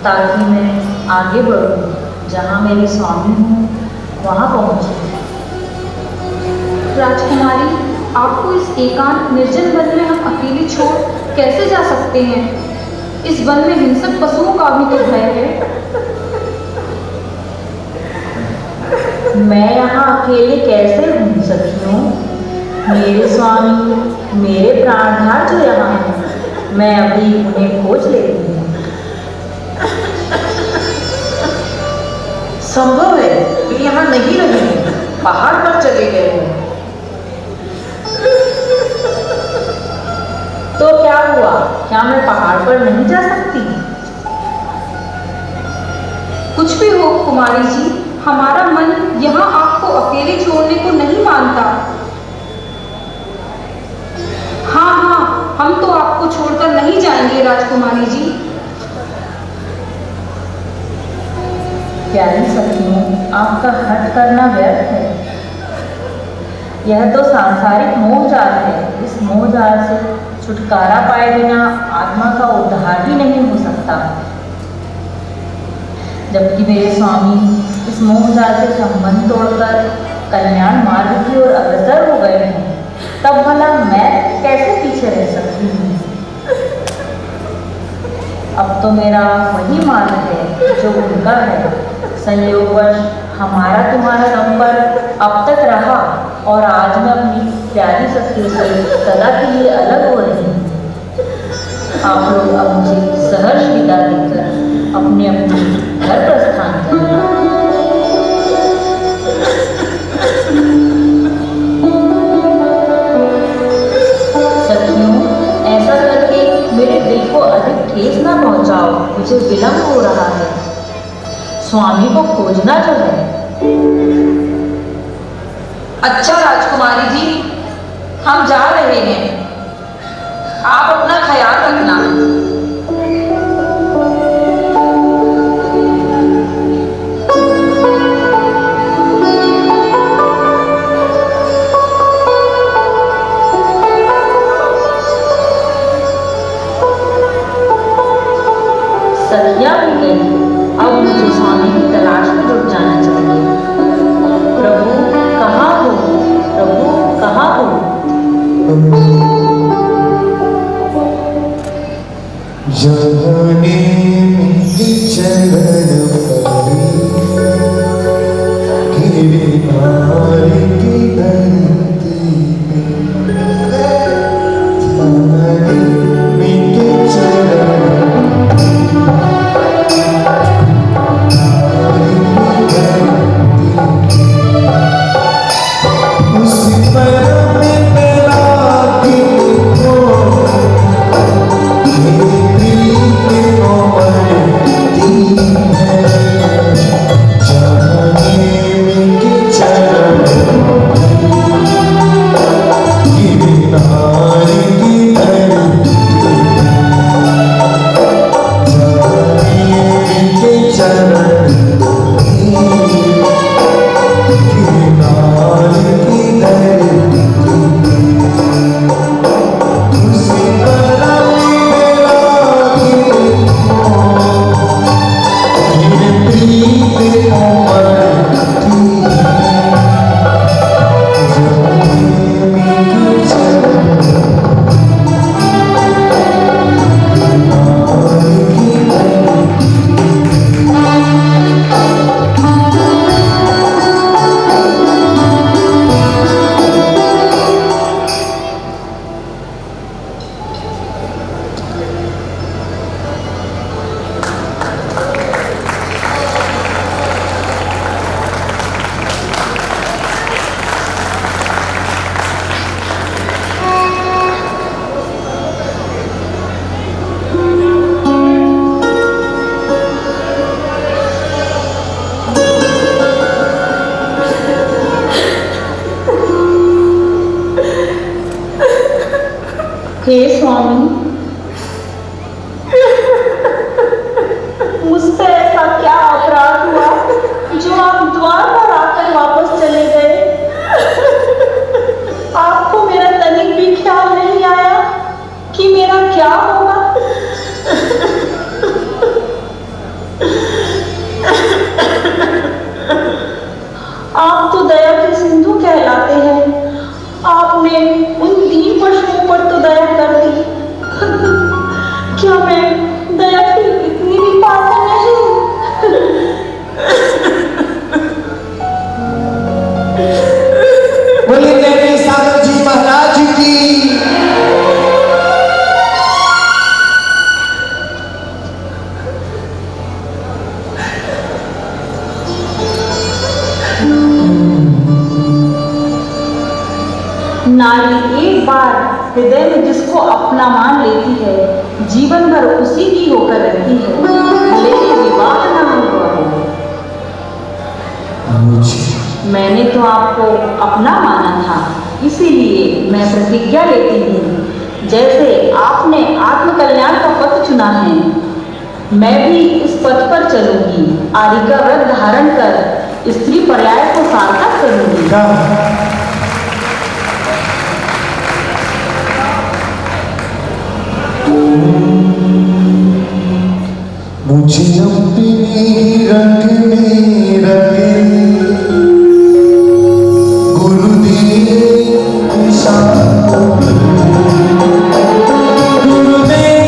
ताकि मैं आगे बढ़ूं, जहां मेरे स्वामी हूँ वहां पहुंचूं। राजकुमारी, आपको इस एकांत निर्जन वन में हम अकेले छोड़ कैसे जा सकते हैं? इस वन में हिंसक पशुओं का भी तो भय है। मैं यहाँ अकेले कैसे हूँ सखियों? मेरे स्वामी, मेरे प्राणधार जो यहाँ हैं, मैं अभी उन्हें खोज लेती हूँ। संभव है वे यहाँ नहीं रहेंगे, पहाड़ पर चले गए हैं। तो क्या हुआ, क्या मैं पहाड़ पर नहीं जा सकती? कुछ भी हो कुमारी जी, हमारा मन यहाँ आपको अकेले छोड़ने को नहीं मानता। हाँ हाँ, हम तो आपको छोड़कर नहीं जाएंगे राजकुमारी जी। प्यारी सखियों, आपका हट करना व्यर्थ है। यह तो सांसारिक मोहजाल है। इस मोहजाल से छुटकारा पाए बिना आत्मा का उद्धार भी नहीं हो सकता। जबकि मेरे स्वामी इस मोहजाल से संबंध तोड़कर कल्याण मार्ग की ओर अग्रसर हो गए हैं, तब भला मैं कैसे पीछे रह सकती हूँ? अब तो मेरा वही मार्ग है जो उनका है। संयोगवश हमारा तुम्हारा संपर्क अब तक रहा और आज मैं अपनी प्यारी सखियों से सदा के लिए अलग हो रही हूँ। आप लोग अब मुझे सहर्ष विदा देकर अपने अपने घर प्रस्थान करना। ऐसा करके मेरे दिल को अधिक ठेस ना पहुंचाओ, मुझे विलंब हो रहा है। स्वामी को खोजना जो है। अच्छा राजकुमारी जी, हम जा रहे हैं, आप अपना ख्याल रखना। सरिया भी गई, अब मुझे स्वामी की तलाश में जुट जाना चाहिए। प्रभु कहाँ हो, प्रभु कहाँ हो? जाने मेरे चरण गिरनार की धरती पे, जाने मेरे चरण उसी पर मेरा गीत हो, हे स्वामी, मुझसे ऐसा क्या अपराध हुआ जो आप द्वार पर आकर वापस चले गए? आपको मेरा तनिक भी ख्याल नहीं आया कि मेरा क्या होगा? आप तो दया के सिंधु कहलाते हैं। आपने उन 3 पशुओं पर तो दया कर दी। क्या मैं दया की इतनी भी पात्र नहीं? बोले देवी सागर जी महाराज की। नारी एक बार हृदय में जिसको अपना मान लेती है, जीवन भर उसी की होकर रहती है, लेकिन विवाह ना हुआ है। मैंने तो आपको अपना माना था, इसीलिए मैं प्रतिज्ञा लेती हूँ, जैसे आपने आत्मकल्याण का पथ चुना है, मैं भी इस पथ पर चलूंगी। आदि का व्रत धारण कर स्त्री पर्याय को सार्थक करूंगी। मुझे अपनी रंग में रंगे गुरुदेव गुरुदेव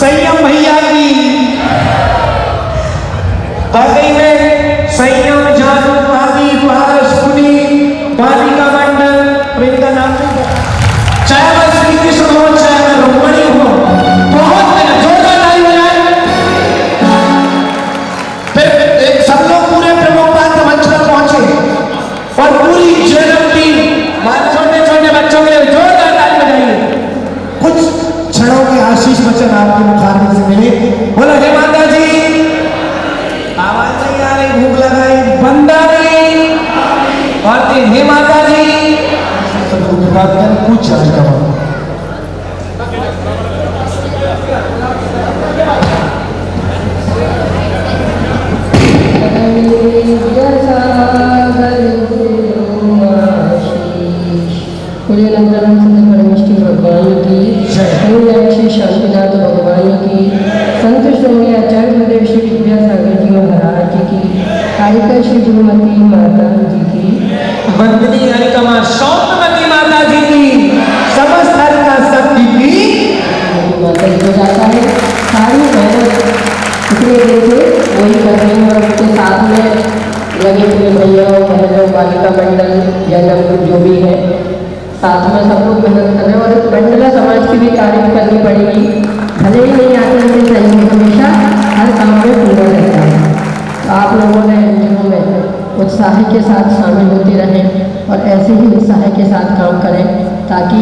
संयम भैया की, वाकई में संयम, जादू, भाभी, पारस, पुनी, बालिका मंडल, वृंदना, चाहे वह श्री कृष्ण हो, चाहे वह रुक्मणी हो, बहुत जोरदार ताली बजाएं। फिर एक सब लोग पूरे प्रमुख मंच पर पहुंचे और पूरी जन्म टीम छोटे छोटे बच्चों के लिए जोरदार ताली बजाइए। कुछ क्षणों के आशीष वचन आपके मुखारबिंद से मिले। बोलो हे माता जी, आवाज नहीं आ रही, भूख लगाई, बंदा नहीं, और हे माता जी, सबको की बात कर कुछ आज का भगवान की, श्री शांतिनाथ भगवान की, संत श्री आचार्य गुरुदेव श्री विद्यासागर जी महाराज जी की, कारिका श्री गुरुमती माता जी की, वंदनीय हरिकमा सौम्यवती माता जी की, समस्त हरिका शक्ति की माता जी को जाता है। सारी मेहनत कितने दिन से वही कर रही हैं और उसके साथ में लगे हुए भैया बहनों, बालिका मंडल, जन्म ग्रुप जो भी है, साथ में सब लोग मेहनत कर रहे हैं। और मंडला समाज की भी तारीफ करनी पड़ेगी, भले ही नहीं आते लेकिन सहयोग हमेशा हर काम में पूरा रहता है। तो आप लोगों ने दिनों में उत्साह के साथ शामिल होते रहें और ऐसे ही उत्साह के साथ काम करें ताकि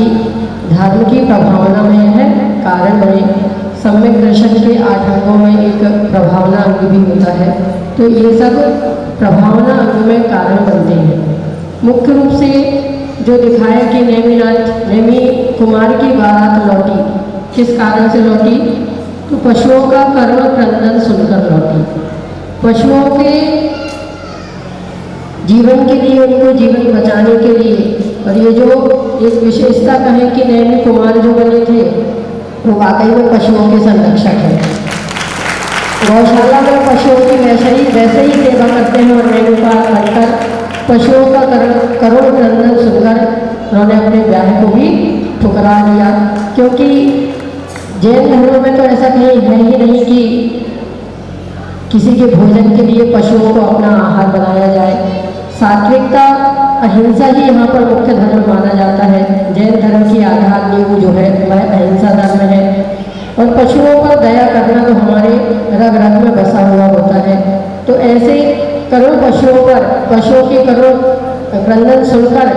धर्म की प्रभावना में यह कारण बने। सम्यक दर्शन के 8 अंगों में एक प्रभावना अंग भी होता है, तो ये सब प्रभावना अंग में कारण बनते हैं। मुख्य रूप से जो दिखाया कि नेमी कुमार की बारात लौटी, किस कारण से लौटी? तो पशुओं का करुण क्रंदन सुनकर लौटी। पशुओं के जीवन के लिए, उनको जीवन बचाने के लिए, और ये जो एक विशेषता कहें कि नेमी कुमार जो बने थे वो वाकई में पशुओं के संरक्षक हैं। गौशाला में पशुओं की वैसे ही सेवा करते हैं और नेमी का बनकर पशुओं का करुण क्रंदन सुनकर उन्होंने अपने ब्याह को भी ठुकरा दिया। क्योंकि जैन धर्म में तो ऐसा कहीं है ही नहीं कि किसी के भोजन के लिए पशुओं को अपना आहार बनाया जाए। सात्विकता, अहिंसा ही यहाँ पर मुख्य धर्म माना जाता है। जैन धर्म की आधार नींव जो है वह अहिंसा धर्म है और पशुओं पर दया करना तो हमारे रग रग में बसा हुआ होता है। तो ऐसे करुण पशुओं पर, पशुओं की करुण क्रंदन सुनकर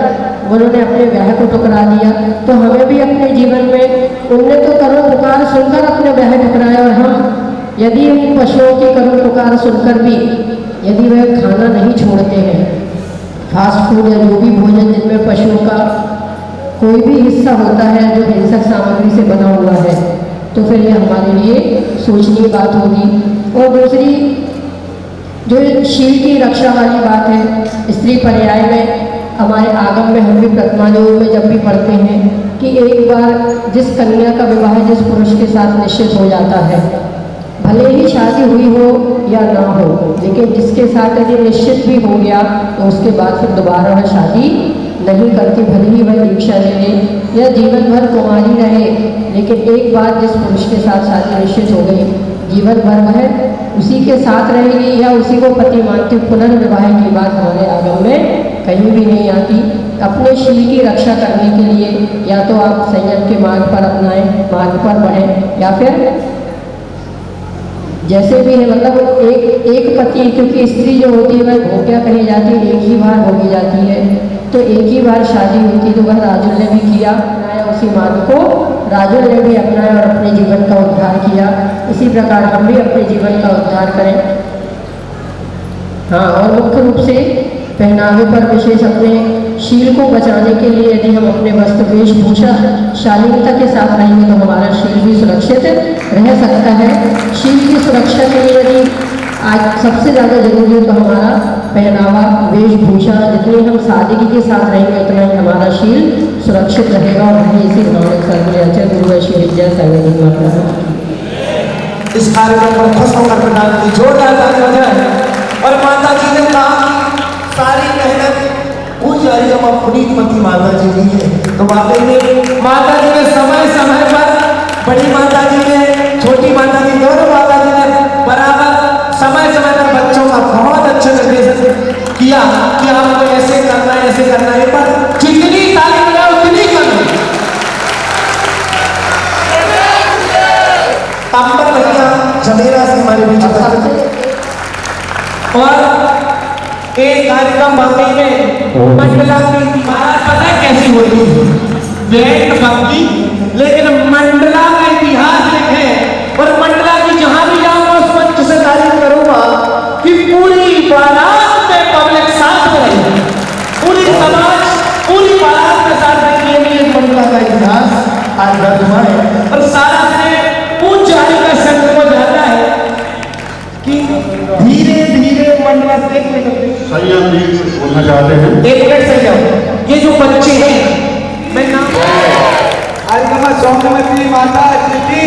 उन्होंने अपने ब्याह को ठुकरा दिया। तो हमें भी अपने जीवन में, उनने तो करुण पुकार सुनकर अपने ब्याह ठुकराया और हम यदि उन पशुओं की करुण पुकार सुनकर भी यदि वह खाना नहीं छोड़ते हैं, फास्ट फूड या जो भी भोजन जिनमें पशुओं का कोई भी हिस्सा होता है जो हिंसक सामग्री से बना हुआ है, तो फिर ये हमारे लिए सोचनीय बात होगी। और दूसरी जो शील की रक्षा वाली बात है, स्त्री पर्याय में हमारे आगम में हम भी प्रतिमायोग में जब भी पढ़ते हैं कि एक बार जिस कन्या का विवाह जिस पुरुष के साथ निश्चित हो जाता है, भले ही शादी हुई हो या ना हो, लेकिन जिसके साथ यदि निश्चित भी हो गया तो उसके बाद फिर दोबारा वह शादी नहीं करती, भले ही वह दीक्षा ले ले या जीवन भर कुमारी रहे, लेकिन एक बार जिस पुरुष के साथ शादी निश्चित हो गई, जीवन भर वह उसी के साथ रहेगी या उसी को पति मानती। पुनर्विवाह की बात हमारे आगम में कहीं भी नहीं आती। अपने शील की रक्षा करने के लिए या तो आप संयम के मार्ग पर अपनाएं, मार्ग पर बढ़ें, या फिर जैसे भी है, मतलब एक पति, क्योंकि स्त्री जो होती है वह भोग्या कही जाती है, एक ही बार भोगी जाती है, तो एक ही बार शादी होती। तो वह राजुल ने भी किया, अपनाया उसी मार्ग को, राजुल ने भी अपनाया और अपने जीवन का उद्धार किया। इसी प्रकार हम भी अपने जीवन का उद्धार करें। हाँ, और मुख्य रूप से पहनावे पर विशेष अपने शील को बचाने के लिए यदि हम अपने वस्त्र वेशभूषा शालीनता के साथ रहेंगे तो हमारा शील भी सुरक्षित रह सकता है। शील की सुरक्षा के लिए यदि आज सबसे ज़्यादा जरूरी है तो हमारा पहनावा, वेशभूषा, जितनी हम सादगी के साथ रहेंगे उतना ही हमारा शील सुरक्षित रहेगा। और हमें इसी भावना सर्वयाचर गुरु श्री विद्यासागर जी माता इस कार्यक्रम पर खुश होकर प्रदान की जोरदार ताली बजाएं। और माता जी ने कहा सारी मेहनत पूज्य हरिकमा पुनीतमती माता जी की है, तो वाकई में माता जी ने समय समय पर बड़ी माता जी ने छोटी तांबर भैया जमेरा से हमारे बीच उपस्थित और एक कार्यक्रम वाकई में मंडला की पता है कैसी होती बैंड बाकी, लेकिन मंडला का इतिहास लिखे और मंडला की जहां भी जाऊंगा उस मंच से तारीफ करूंगा कि पूरी बारात में पब्लिक साथ में रही, पूरी समाज पूरी बारात में साथ रही। ये भी एक मंडला का इतिहास आज दर्ज हुआ है और सारा से पूछ जाने का शब्द को जाता है कि धीरे धीरे मंडला सही हम बोलना चाहते हैं। एक मिनट से जाओ, ये जो बच्चे हैं मैं नाम सौम्यवती माता की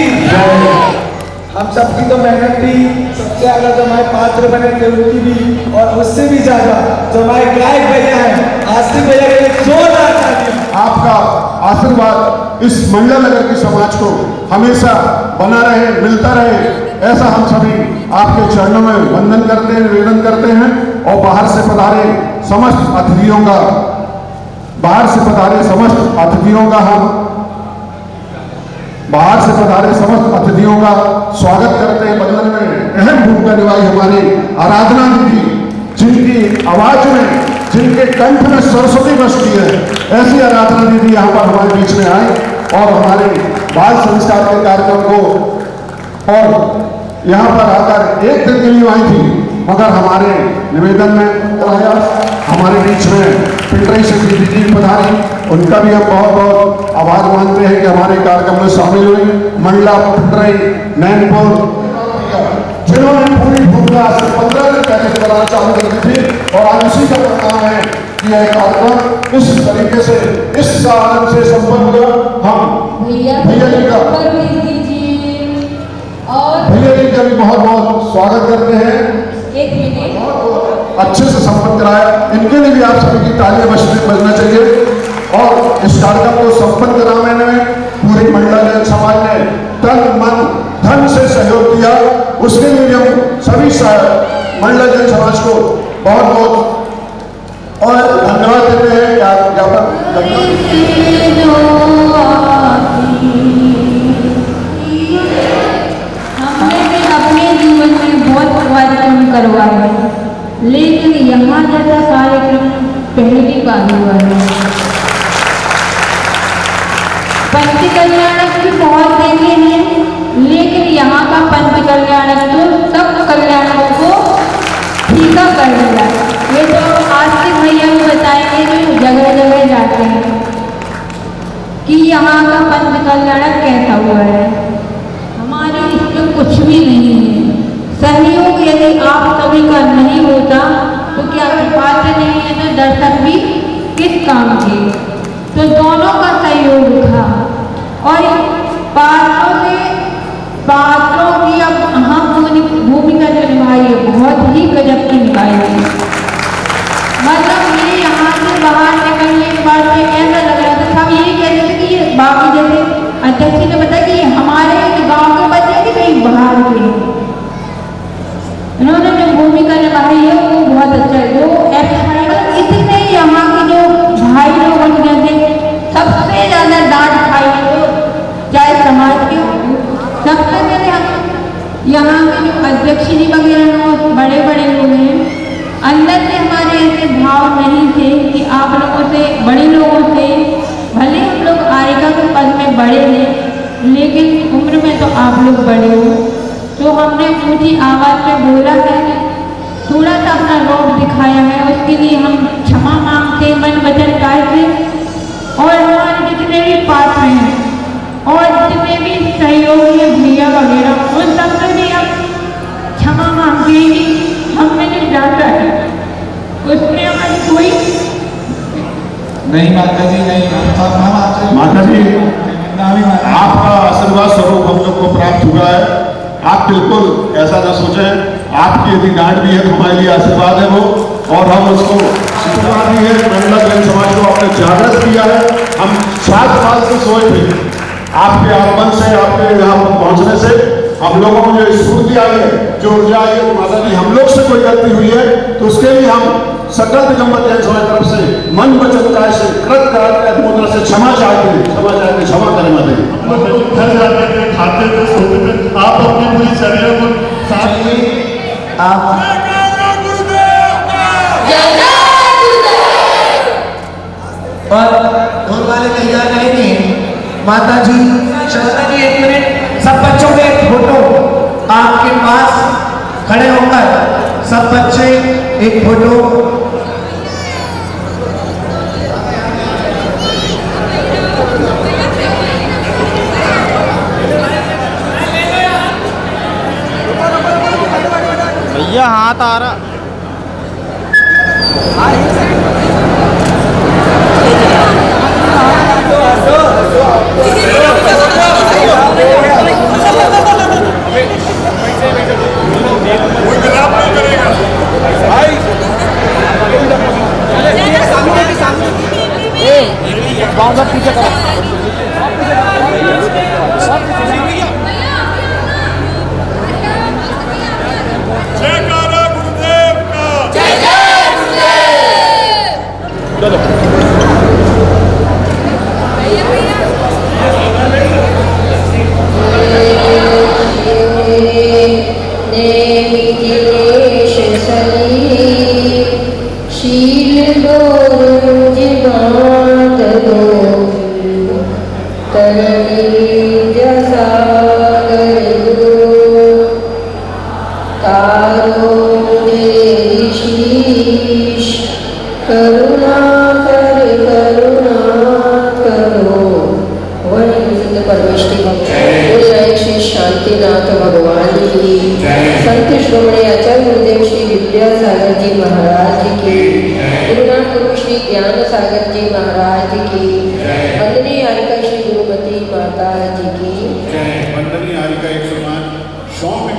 हम सबकी तो मेहनत थी, सबसे ज्यादा जो हमारे पात्र बने थे उनकी भी, और उससे भी ज्यादा जो हमारे गायक भैया हैं आसिफ भैया के लिए जोरदार तालियां। आपका आशीर्वाद इस मंडला नगर की समाज को हमेशा बना रहे, मिलता रहे, ऐसा हम सभी आपके चरणों में वंदन करते हैं, निवेदन करते हैं। और बाहर से पधारे समस्त अतिथियों का स्वागत करते हैं। बंधन में अहम भूमिका निभाई हमारी आराधना दीदी, जिनकी आवाज में, जिनके कंठ में सरस्वती बसती है, ऐसी आराधना दीदी यहाँ पर हमारे बीच में आई और हमारे बाल संस्कार के कार्यक्रम को और यहाँ पर आकर एक दिन के लिए आई थी, मगर हमारे निवेदन में आया हमारे बीच में पिंटराई से दीदी पधारी, उनका भी हम बहुत बहुत आभार मानते हैं कि हमारे कार्यक्रम में शामिल हुए। मंडला, पिंटराई, नैनपुर, जिन्होंने पूरी भूमिका से 15 दिन पहले कराना चालू कर दी थी और आज उसी का परिणाम है कि यह कार्यक्रम इस तरीके से इस साधन से संपन्न हुआ। हम भैया जी का भी बहुत बहुत स्वागत करते हैं। एक मिनट अच्छे से संपन्न कराया, इनके लिए भी आप सभी की तालियां बजना चाहिए। और इस कार्यक्रम को संपन्न कराने में पूरी मंडला जन समाज ने तन मन धन से सहयोग दिया, उसके लिए हम सभी मंडला जन समाज को बहुत बहुत और धन्यवाद देते हैं। हमने भी अपने जीवन में बहुत कार्यक्रम करवाए, लेकिन यहाँ जैसा कार्यक्रम पहली बार हुआ है। पंच कल्याणक भी बहुत देखे हैं, लेकिन यहाँ का पंच कल्याणक तो सब कल्याणक को फीका कर दिया। ये तो आस्तिक भैया भी बताएंगे जो जगह जगह जाते हैं कि यहाँ का पंच कल्याणक कैसा हुआ है। हमारे इसमें कुछ भी नहीं है। सहयोग यदि आप सभी का नहीं होता तो क्या पात्र नहीं है तो दर्शक भी किस काम के। तो दोनों का सहयोग था और पात्रों की अब अहम भूमिका जो निभाई है बहुत ही गजब की निभाई है। मतलब ये यहाँ से बाहर निकलने के बाद में ऐसा लग रहा था, सब यही कहते थे कि ये बाकी जैसे अध्यक्ष ने बताया कि हमारे गाँव के बच्चे कि कहीं बाहर के। उन्होंने जो भूमिका निभाई है वो बहुत अच्छा है। जो इतने यहाँ के जो भाई लोग थे सबसे ज़्यादा डांट खाई है, तो चाहे समाज के सबसे पहले हम यहाँ के जो अध्यक्ष जी वगैरह हो बड़े बड़े लोग हैं, अंदर से हमारे ऐसे भाव नहीं थे कि आप लोगों से बड़े लोगों से भले हम लोग आयका के पद में बड़े हैं लेकिन उम्र में तो आप लोग बड़े हो। तो हमने ऊंची आवाज़ में बोला है, थोड़ा सा अपना रोब दिखाया है, उसके लिए हम क्षमा मांगते मन वचन काय से। और हमारे जितने भी पात्र हैं और जितने भी सहयोगी भैया वगैरह उन सबसे भी हम क्षमा मांगते हैं कि हमने जो डांटा है उसमें हमारी कोई नहीं माता जी नहीं। माता जी आपका आशीर्वाद स्वरूप हम लोग को प्राप्त हुआ है। आप बिल्कुल ऐसा न सोचें, आपकी यदि डांट भी है तो हमारे लिए आशीर्वाद है वो, और हम उसको आशीर्वाद भी है। मंडला जन समाज को आपने जागृत किया है। हम 7 साल से सोए थे, आपके आगमन से, आपके यहाँ पहुँचने से हम लोगों को जो स्फूर्ति आई है, जो ऊर्जा आई है, माता जी हम लोग से कोई गलती हुई है तो उसके लिए हम सकल दिगंबर जैन समाज तरफ से मन वचन काय से कृत कराते मुद्रा से क्षमा चाहते हैं, क्षमा करें माता जी। घर जाते थे, खाते थे, सोते थे, आप अपनी पूरी चर्या को साथ में आप और ढोल वाले तैयार रहेंगे। माता जी, शस्त्र जी, एक मिनट, सब बच्चों के एक फोटो आपके पास खड़े होकर सब बच्चे एक फोटो। भैया हाथ आ रहा। पीछे करो। जयकारा गुरुदेव का। जय जय गुरुदेव। चलो शांतिनाथ भगवान की, संत श्रोमणी आचार्य गुरुदेव श्री विद्यासागर जी महाराज की, गुरुनाथ गुरु श्री ज्ञान सागर जी महाराज की, वंदनीय आरिका श्री गुरुमती माता जी की। वंदनीय आरिका 108 सौम्य